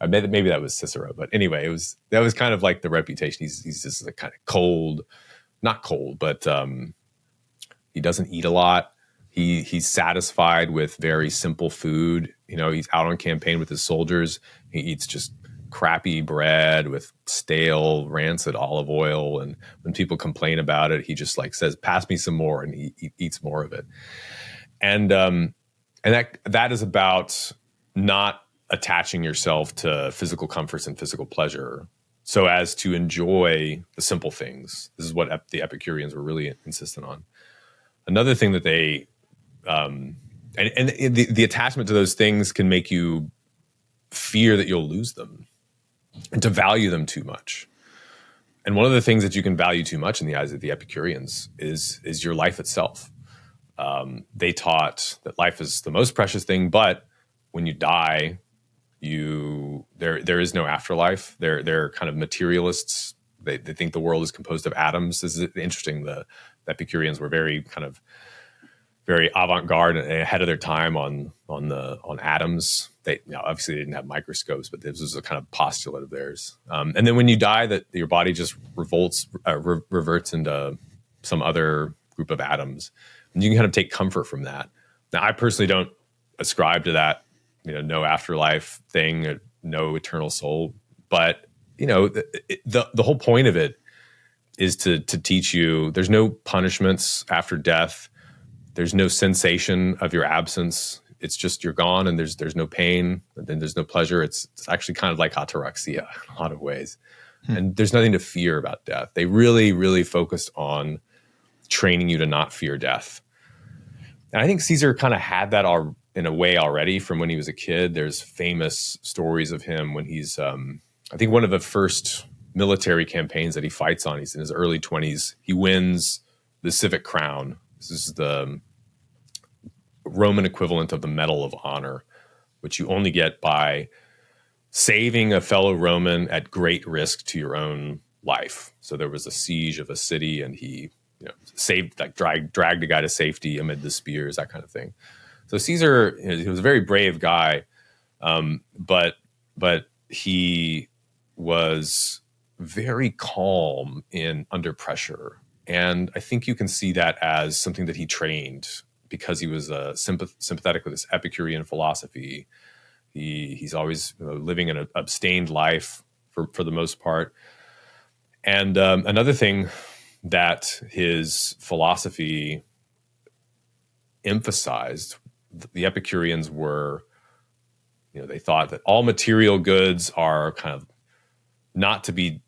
Maybe that was Cicero, but anyway, that was kind of like the reputation. He's just like kind of cold, not cold, but he doesn't eat a lot. He's satisfied with very simple food. He's out on campaign with his soldiers. He eats just crappy bread with stale, rancid olive oil. And when people complain about it, he just like says, "Pass me some more," and he eats more of it. And that is about not attaching yourself to physical comforts and physical pleasure, so as to enjoy the simple things. This is what the Epicureans were really insistent on. Another thing that they And the attachment to those things can make you fear that you'll lose them and to value them too much. And one of the things that you can value too much in the eyes of the Epicureans is your life itself. They taught that life is the most precious thing, but when you die, there is no afterlife. They're kind of materialists. They think the world is composed of atoms. This is interesting. The Epicureans were very avant-garde and ahead of their time on atoms. They obviously they didn't have microscopes, but this was a kind of postulate of theirs. And then when you die, that your body just reverts into some other group of atoms, and you can kind of take comfort from that. Now, I personally don't ascribe to that, no afterlife thing, no eternal soul. But the whole point of it is to teach you there's no punishments after death. There's no sensation of your absence. It's just you're gone, and there's no pain, and then there's no pleasure. It's actually kind of like ataraxia in a lot of ways. And there's nothing to fear about death. They really, really focused on training you to not fear death. And I think Caesar kind of had that in a way already from when he was a kid. There's famous stories of him when he's, I think one of the first military campaigns that he fights on, he's in his early 20s. He wins the civic crown. This is the Roman equivalent of the Medal of Honor, which you only get by saving a fellow Roman at great risk to your own life. So there was a siege of a city, and he saved, like dragged a guy to safety amid the spears, that kind of thing. So Caesar, he was a very brave guy, but he was very calm under pressure. And I think you can see that as something that he trained because he was sympathetic with this Epicurean philosophy. He's always living an abstained life for the most part. And another thing that his philosophy emphasized, the Epicureans were, they thought that all material goods are kind of not to be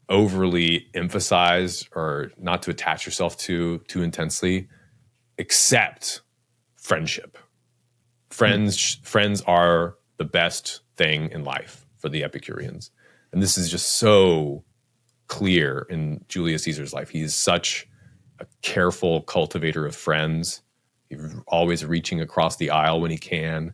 overly emphasized or not to attach yourself to too intensely, except friendship. Friends are the best thing in life for the Epicureans. And this is just so clear in Julius Caesar's life. He's such a careful cultivator of friends. He's always reaching across the aisle when he can.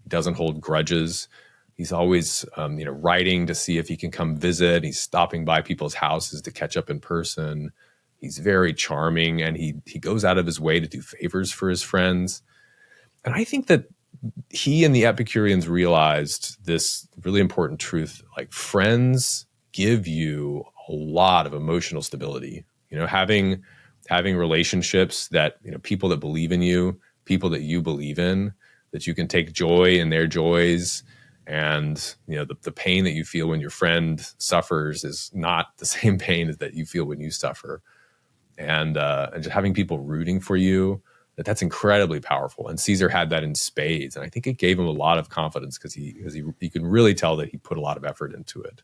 He doesn't hold grudges. He's always, writing to see if he can come visit. He's stopping by people's houses to catch up in person. He's very charming, and he goes out of his way to do favors for his friends. And I think that he and the Epicureans realized this really important truth, like friends give you a lot of emotional stability. Having relationships that, people that believe in you, people that you believe in, that you can take joy in their joys. And, the pain that you feel when your friend suffers is not the same pain that you feel when you suffer. And just having people rooting for you, that's incredibly powerful. And Caesar had that in spades. And I think it gave him a lot of confidence because you can really tell that he put a lot of effort into it.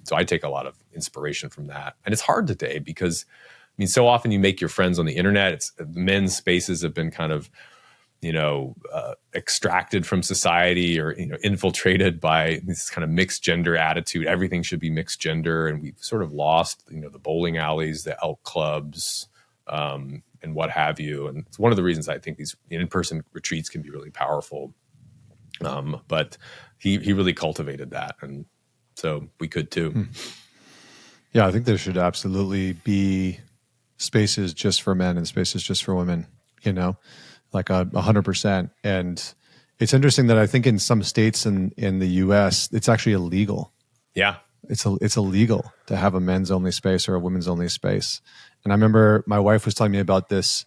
So I take a lot of inspiration from that. And it's hard today because, so often you make your friends on the internet. Men's spaces have been kind of, extracted from society or, infiltrated by this kind of mixed gender attitude. Everything should be mixed gender. And we've sort of lost, the bowling alleys, the elk clubs, and what have you. And it's one of the reasons I think these in-person retreats can be really powerful. But he really cultivated that. And so we could too. Yeah, I think there should absolutely be spaces just for men and spaces just for women, like 100%. And it's interesting that I think in some states in the US, it's actually illegal. Yeah. It's illegal to have a men's only space or a women's only space. And I remember my wife was telling me about this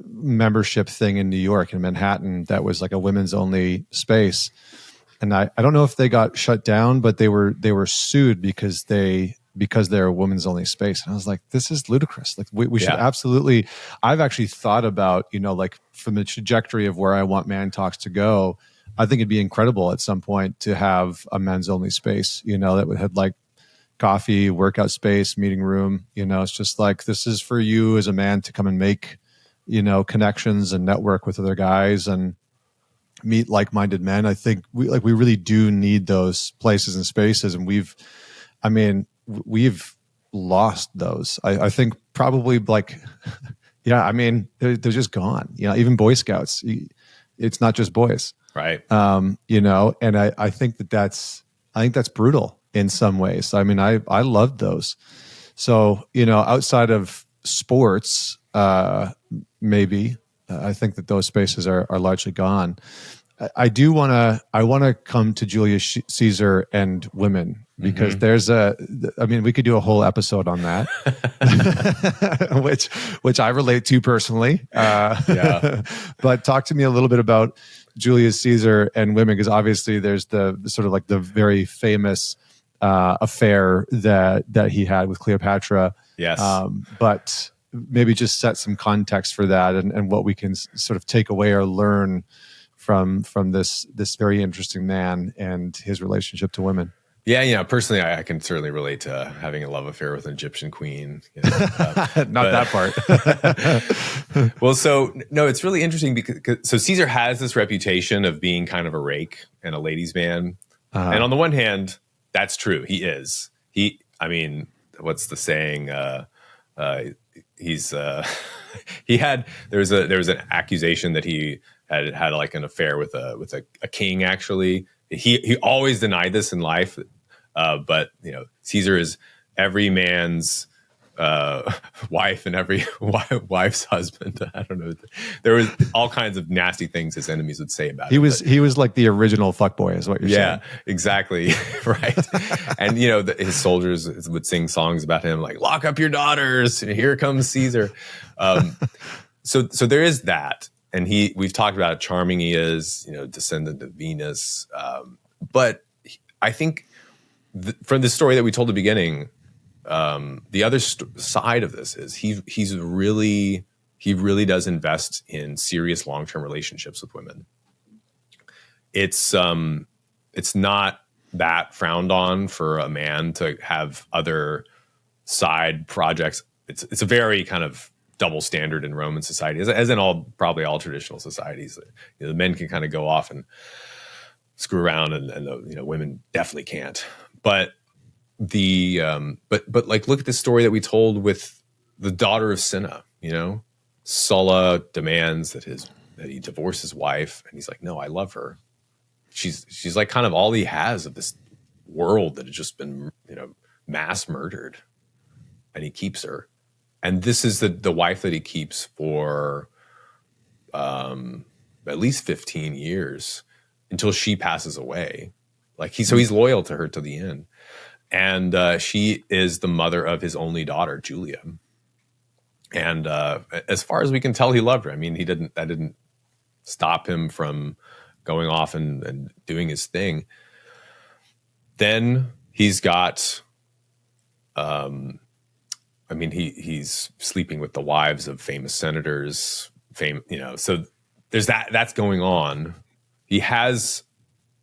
membership thing in New York, in Manhattan, that was like a women's only space. And I don't know if they got shut down, but they were sued because they're a women's only space. And I was like, this is ludicrous. Like we should absolutely, I've actually thought about, like from the trajectory of where I want ManTalks to go, I think it'd be incredible at some point to have a men's only space, that would have like coffee, workout space, meeting room. It's just like, this is for you as a man to come and make connections and network with other guys and meet like-minded men. I think we really do need those places and spaces, and we've lost those. I think probably they're just gone. Even Boy Scouts, it's not just boys, right? And I think that's brutal in some ways. I mean, I loved those. So outside of sports, maybe I think that those spaces are largely gone. I want to come to Julius Caesar and women, because we could do a whole episode on that, which I relate to personally. But talk to me a little bit about Julius Caesar and women, because obviously there's the sort of like the very famous affair that he had with Cleopatra. Yes. But maybe just set some context for that and what we can sort of take away or learn from this very interesting man and his relationship to women. Yeah, personally, I can certainly relate to having a love affair with an Egyptian queen. Not that part. Well, it's really interesting because Caesar has this reputation of being kind of a rake and a ladies' man. And on the one hand, that's true. He is. What's the saying? There was an accusation that he had like an affair with a king. Actually, he always denied this in life, but Caesar is every man's wife and every wife's husband. I don't know. There was all kinds of nasty things his enemies would say about him. He was like the original fuckboy, is what you're saying. Yeah, exactly. Right. And his soldiers would sing songs about him, like "Lock up your daughters, here comes Caesar." So there is that. And we've talked about how charming he is, descendant of Venus. But I think from the story that we told at the beginning, the other side of this is he really does invest in serious long-term relationships with women. It's not that frowned on for a man to have other side projects. It's a very kind of double standard in Roman society, as in probably all traditional societies. The men can kind of go off and screw around, and the women definitely can't. But like, look at the story that we told with the daughter of Cinna. Sulla demands that he divorce his wife, and he's like, no, I love her. She's like kind of all he has of this world that has just been mass murdered, and he keeps her. And this is the wife that he keeps for at least 15 years until she passes away. So he's loyal to her to the end. And she is the mother of his only daughter, Julia. And as far as we can tell, he loved her. I mean, that didn't stop him from going off and doing his thing. Then he's got he's sleeping with the wives of famous senators, so there's that's going on. He has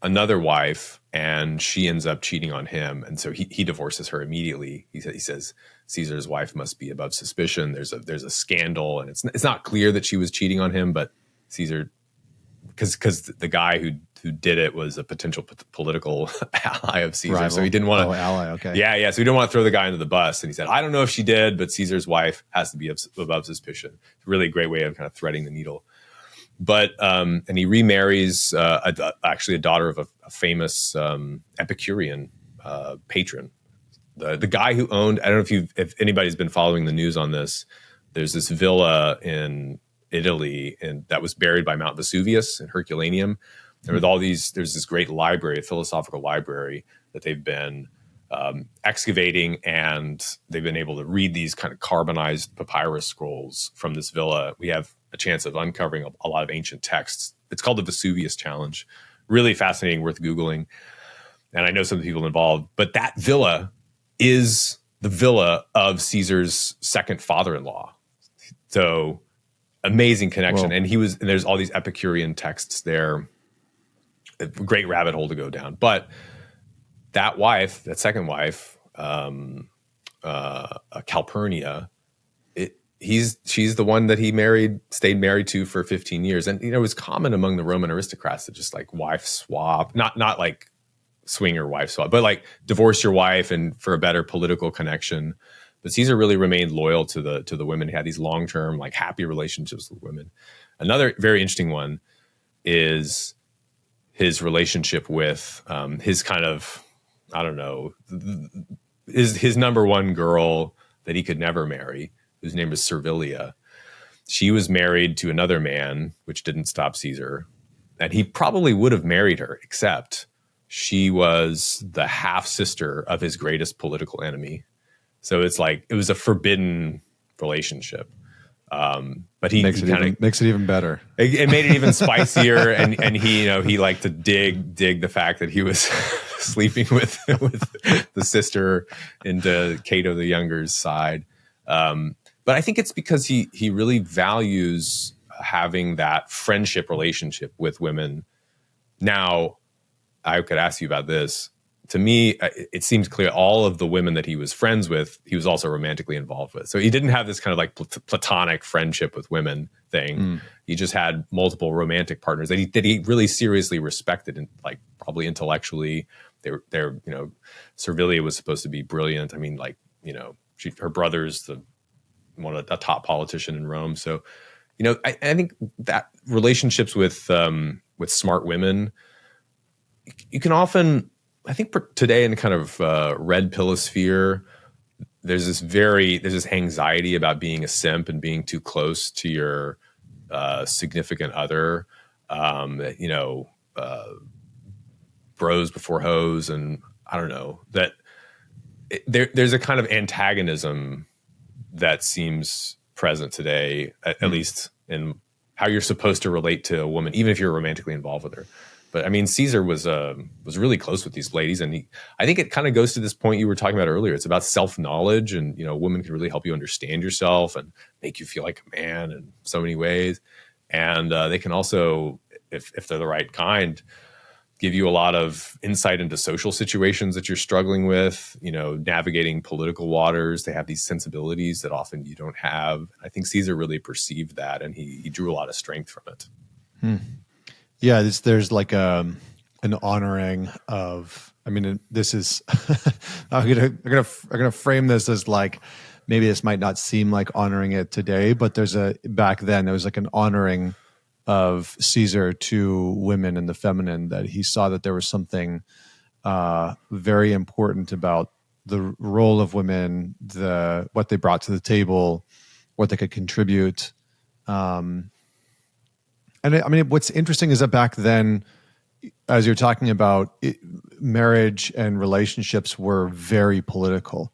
another wife, and she ends up cheating on him, and so he divorces her immediately. He says Caesar's wife must be above suspicion. There's a scandal, and it's not clear that she was cheating on him, but Caesar, because the guy who did it was a potential political ally of Caesar. Rival. So he didn't want to... ally, okay. Yeah. So he didn't want to throw the guy under the bus. And he said, I don't know if she did, but Caesar's wife has to be above suspicion. It's a really great way of kind of threading the needle. But, and he remarries actually a daughter of a famous Epicurean patron. The guy who owned... I don't know if anybody's been following the news on this. There's this villa in Italy, and that was buried by Mount Vesuvius in Herculaneum. There were there's this great library, a philosophical library that they've been excavating, and they've been able to read these kind of carbonized papyrus scrolls from this villa. We have a chance of uncovering a lot of ancient texts. It's called the Vesuvius Challenge. Really fascinating, worth Googling. And I know some of the people involved, but that villa is the villa of Caesar's second father-in-law. So amazing connection. Whoa. And there's all these Epicurean texts there. A great rabbit hole to go down. But that second wife, Calpurnia, she's the one that he stayed married to for 15 years. And, it was common among the Roman aristocrats to just like wife swap, not like swinger wife swap, but like divorce your wife and for a better political connection. But Caesar really remained loyal to the women. He had these long-term, like happy relationships with women. Another very interesting one is his relationship with his kind of, I don't know, his number one girl that he could never marry, whose name is Servilia. She was married to another man, which didn't stop Caesar. And he probably would have married her, except she was the half sister of his greatest political enemy. So it's like, it was a forbidden relationship. But he makes it even better. It made it even spicier. And he, he liked to dig the fact that he was sleeping with the sister into Cato the Younger's side. But I think it's because he really values having that friendship relationship with women. Now, I could ask you about this. To me, it seems clear all of the women that he was friends with, he was also romantically involved with. So he didn't have this kind of like platonic friendship with women thing. He just had multiple romantic partners that he really seriously respected, and like probably intellectually. They're Servilia was supposed to be brilliant. I mean, like, her brother's a top politician in Rome. So, I think that relationships with smart women, you can often, I think today in kind of red pillosphere, there's this anxiety about being a simp and being too close to your significant other, bros before hoes. And I don't know, that there's a kind of antagonism that seems present today, at least in how you're supposed to relate to a woman, even if you're romantically involved with her. But I mean, Caesar was really close with these ladies, and I think it kind of goes to this point you were talking about earlier. It's about self-knowledge, and women can really help you understand yourself and make you feel like a man in so many ways. And they can also, if they're the right kind, give you a lot of insight into social situations that you're struggling with. Navigating political waters. They have these sensibilities that often you don't have. I think Caesar really perceived that, and he drew a lot of strength from it. Yeah, there's like an honoring of. I mean, this is. I'm gonna frame this as like, maybe this might not seem like honoring it today, but back then there was like an honoring of Caesar to women and the feminine, that he saw that there was something very important about the role of women, what they brought to the table, what they could contribute. And I mean, what's interesting is that back then, as you're talking about, marriage and relationships were very political.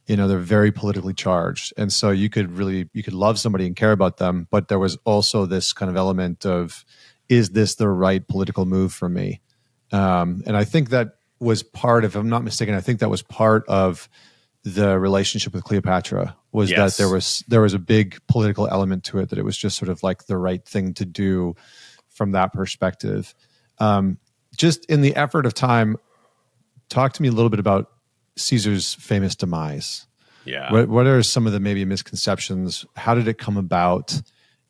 They're very politically charged. And so you could love somebody and care about them, but there was also this kind of element of, is this the right political move for me? And I think that was part, if I'm not mistaken, I think that was part of the relationship with Cleopatra, was that there was a big political element to it, that it was just sort of like the right thing to do from that perspective. Just in the effort of time, talk to me a little bit about Caesar's famous demise. Yeah. What are some of the maybe misconceptions? How did it come about?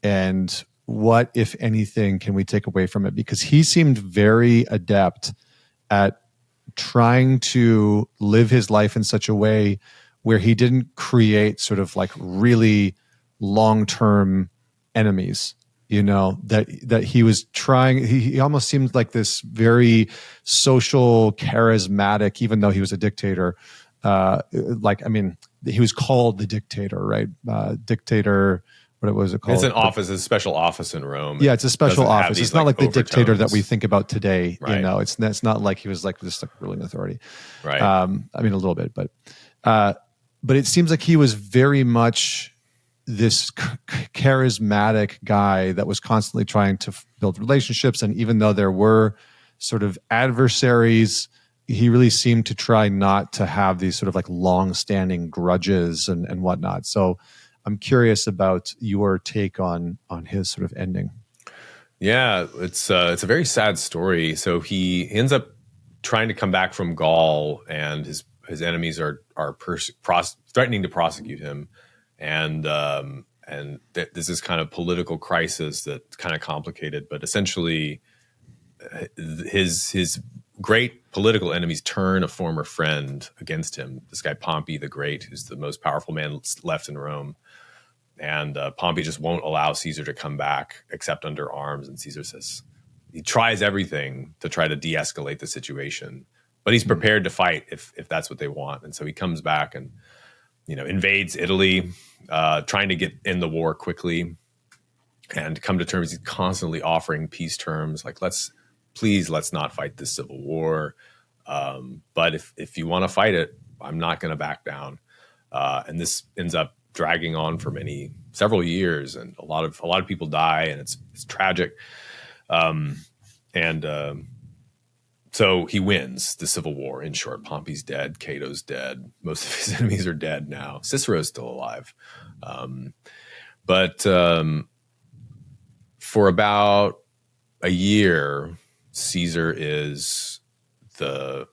And what, if anything, can we take away from it? Because he seemed very adept at trying to live his life in such a way where he didn't create sort of like really long-term enemies, that he was trying. He almost seemed like this very social, charismatic, even though he was a dictator. He was called the dictator, right? Dictator. What was it called? It's an office, a special office in Rome. Yeah, it's a special office. It's not like the dictator that we think about today. Right. It's not like he was like this ruling authority. Right. I mean, a little bit, but it seems like he was very much this charismatic guy that was constantly trying to build relationships. And even though there were sort of adversaries, he really seemed to try not to have these sort of like long-standing grudges and whatnot. So I'm curious about your take on his sort of ending. Yeah, it's a very sad story. So he ends up trying to come back from Gaul, and his enemies are threatening to prosecute him. And there's this kind of political crisis that's kind of complicated, but essentially his great political enemies turn a former friend against him. This guy Pompey the Great, who's the most powerful man left in Rome, and Pompey just won't allow Caesar to come back except under arms. And Caesar says he tries everything to try to de-escalate the situation, but he's prepared to fight if that's what they want. And so he comes back and invades Italy, trying to get in the war quickly and come to terms. He's constantly offering peace terms, like let's not fight this civil war. But if you want to fight it, I'm not going to back down. And this ends up dragging on for several years, and a lot of people die, and it's tragic. So he wins the civil war. In short, Pompey's dead, Cato's dead, most of his enemies are dead now. Cicero's still alive. But for about a year, Caesar is the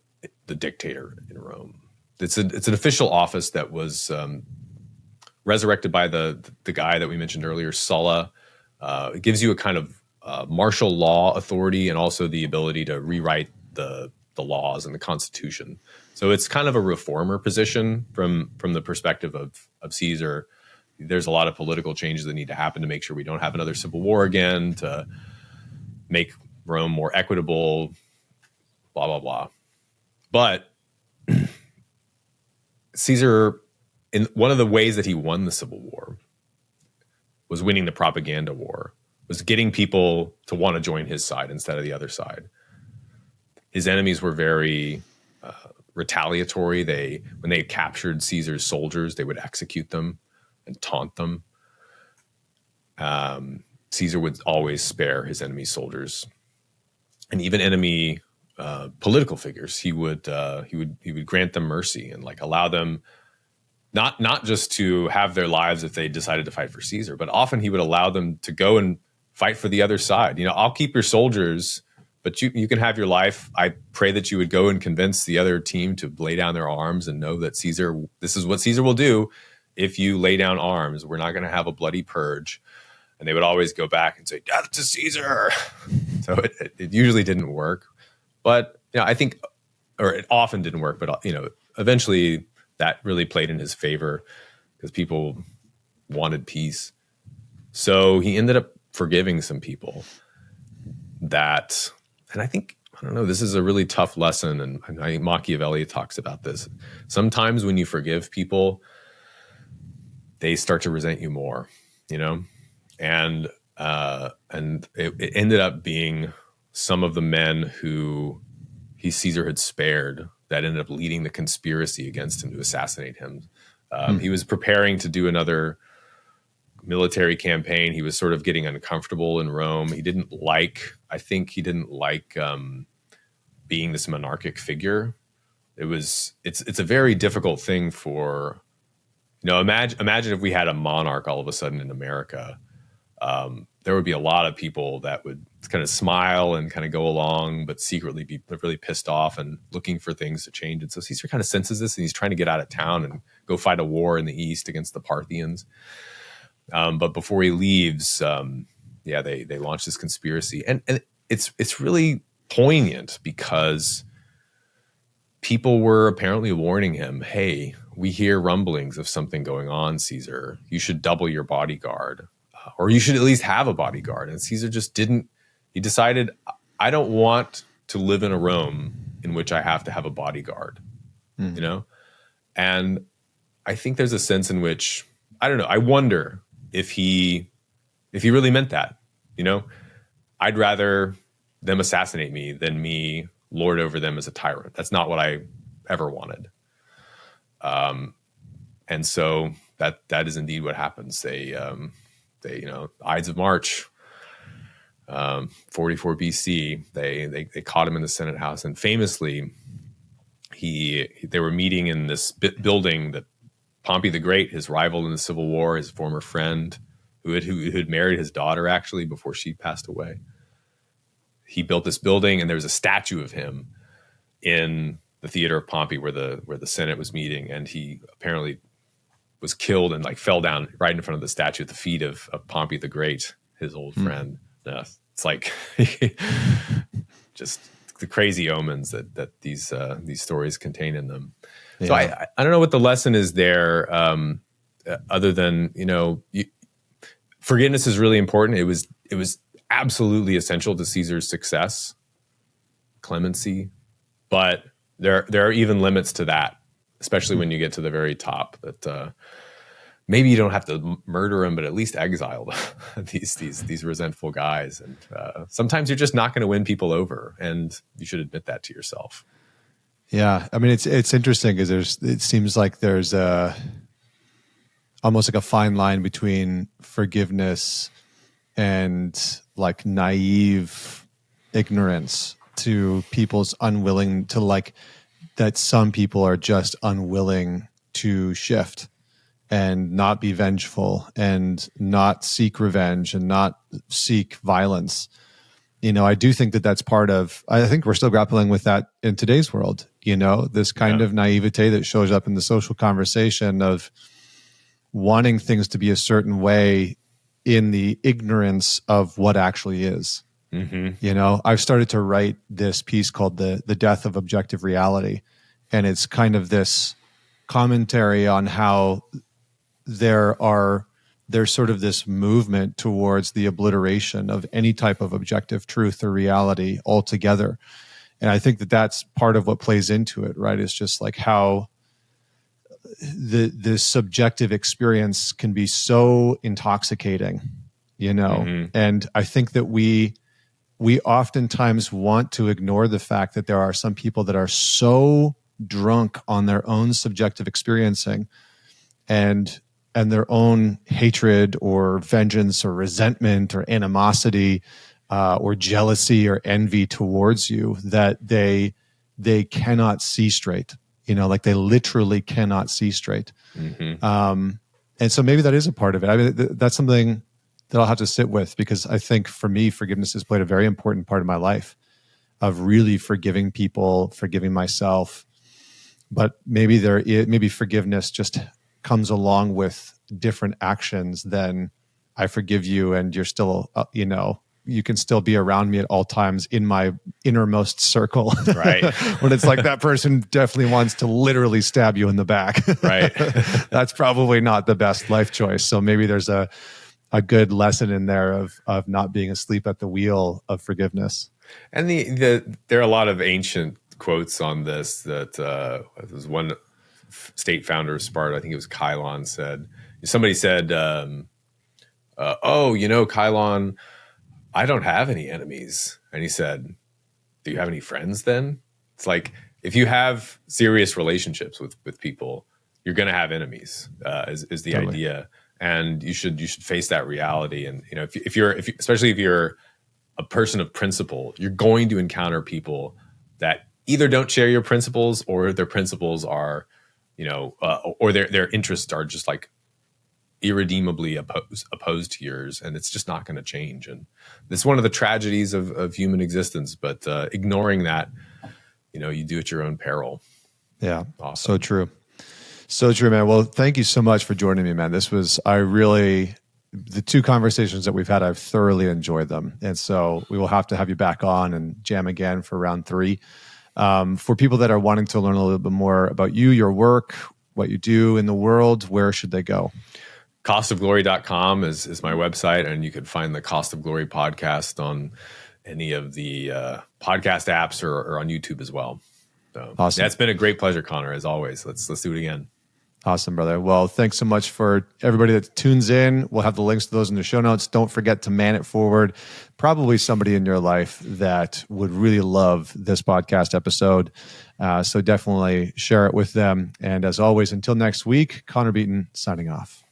dictator in Rome. It's an official office that was resurrected by the guy that we mentioned earlier, Sulla. It gives you a kind of martial law authority and also the ability to rewrite the laws and the Constitution. So it's kind of a reformer position from the perspective of Caesar. There's a lot of political changes that need to happen to make sure we don't have another civil war again, to make Rome more equitable, blah, blah, blah. But Caesar, in one of the ways that he won the civil war was winning the propaganda war, was getting people to want to join his side instead of the other side. His enemies were very retaliatory. When they captured Caesar's soldiers, they would execute them and taunt them. Caesar would always spare his enemy's soldiers, and even enemy political figures. He would grant them mercy and allow them not just to have their lives if they decided to fight for Caesar, but often he would allow them to go and fight for the other side. I'll keep your soldiers, but you can have your life. I pray that you would go and convince the other team to lay down their arms and know that this is what Caesar will do if you lay down arms. We're not going to have a bloody purge. And they would always go back and say, "Death to Caesar." So it usually didn't work, but I think, or it often didn't work. But eventually that really played in his favor because people wanted peace. So he ended up forgiving some people that. And I don't know, this is a really tough lesson. And I think Machiavelli talks about this. Sometimes when you forgive people, they start to resent you more, and it ended up being some of the men who Caesar had spared that ended up leading the conspiracy against him to assassinate him. He was preparing to do another military campaign. He was sort of getting uncomfortable in Rome. I think he didn't like being this monarchic figure. It's a very difficult thing for, imagine if we had a monarch all of a sudden in America. There would be a lot of people that would kind of smile and kind of go along, but secretly be really pissed off and looking for things to change. And so Caesar kind of senses this, and he's trying to get out of town and go fight a war in the East against the Parthians. But before he leaves, they launch this conspiracy, and it's really poignant because people were apparently warning him, "Hey, we hear rumblings of something going on, Caesar. You should double your bodyguard, or you should at least have a bodyguard." And Caesar just didn't. He decided, "I don't want to live in a Rome in which I have to have a bodyguard," And I think there's a sense in which, I don't know. I wonder if he really meant that. I'd rather them assassinate me than me lord over them as a tyrant. That's not what I ever wanted. And so that is indeed what happens. They Ides of March, 44 BC, they caught him in the Senate house, and famously, they were meeting in this building that Pompey the Great, his rival in the Civil War, his former friend, who had married his daughter actually before she passed away. He built this building, and there was a statue of him in the theater of Pompey where the Senate was meeting, and he apparently was killed and like fell down right in front of the statue at the feet of Pompey the Great, his old friend. It's like just the crazy omens that these stories contain in them. Yeah. So I don't know what the lesson is there, other than, forgiveness is really important. It was absolutely essential to Caesar's success, clemency, but there are even limits to that, especially when you get to the very top. That maybe you don't have to murder them, but at least exile these resentful guys. And sometimes you're just not going to win people over, and you should admit that to yourself. Yeah, I mean it's interesting because it seems like there's almost like a fine line between forgiveness and like naive ignorance to people's unwilling to like that some people are just unwilling to shift and not be vengeful and not seek revenge and not seek violence. I do think that that's part of, I think we're still grappling with that in today's world, this kind of naivete that shows up in the social conversation of wanting things to be a certain way in the ignorance of what actually is. Mm-hmm. I've started to write this piece called the Death of Objective Reality. And it's kind of this commentary on how there's sort of this movement towards the obliteration of any type of objective truth or reality altogether. And I think that that's part of what plays into it, right? It's just like how the subjective experience can be so intoxicating, Mm-hmm. And I think that we oftentimes want to ignore the fact that there are some people that are so drunk on their own subjective experiencing and their own hatred or vengeance or resentment or animosity or jealousy or envy towards you that they cannot see straight. Like they literally cannot see straight. Mm-hmm. And so maybe that is a part of it. I mean, that's something that I'll have to sit with, because I think for me, forgiveness has played a very important part of my life of really forgiving people, forgiving myself. But maybe forgiveness just comes along with different actions than I forgive you and you're still, you can still be around me at all times in my innermost circle. Right. When it's like that person definitely wants to literally stab you in the back. Right. That's probably not the best life choice. So maybe there's a good lesson in there of not being asleep at the wheel of forgiveness. And there are a lot of ancient quotes on this that there's one state founder of Sparta, I think it was Chilon, somebody said, Chilon, I don't have any enemies. And he said, do you have any friends then? It's like, if you have serious relationships with people, you're going to have enemies, is the totally. Idea. And you should face that reality. And, especially if you're a person of principle, you're going to encounter people that either don't share your principles, or their principles are, or their interests are just like irredeemably opposed to yours, and it's just not going to change. And it's one of the tragedies of human existence. But ignoring that, you do at your own peril. Yeah, awesome. So true, man. Well, thank you so much for joining me, man. The two conversations that we've had, I've thoroughly enjoyed them. And so we will have to have you back on and jam again for round 3. For people that are wanting to learn a little bit more about you, your work, what you do in the world, where should they go? Costofglory.com is my website, and you can find the Cost of Glory podcast on any of the podcast apps or on YouTube as well. So, awesome. It's been a great pleasure, Connor, as always. Let's do it again. Awesome, brother. Well, thanks so much for everybody that tunes in. We'll have the links to those in the show notes. Don't forget to man it forward. Probably somebody in your life that would really love this podcast episode. So definitely share it with them. And as always, until next week, Connor Beaton signing off.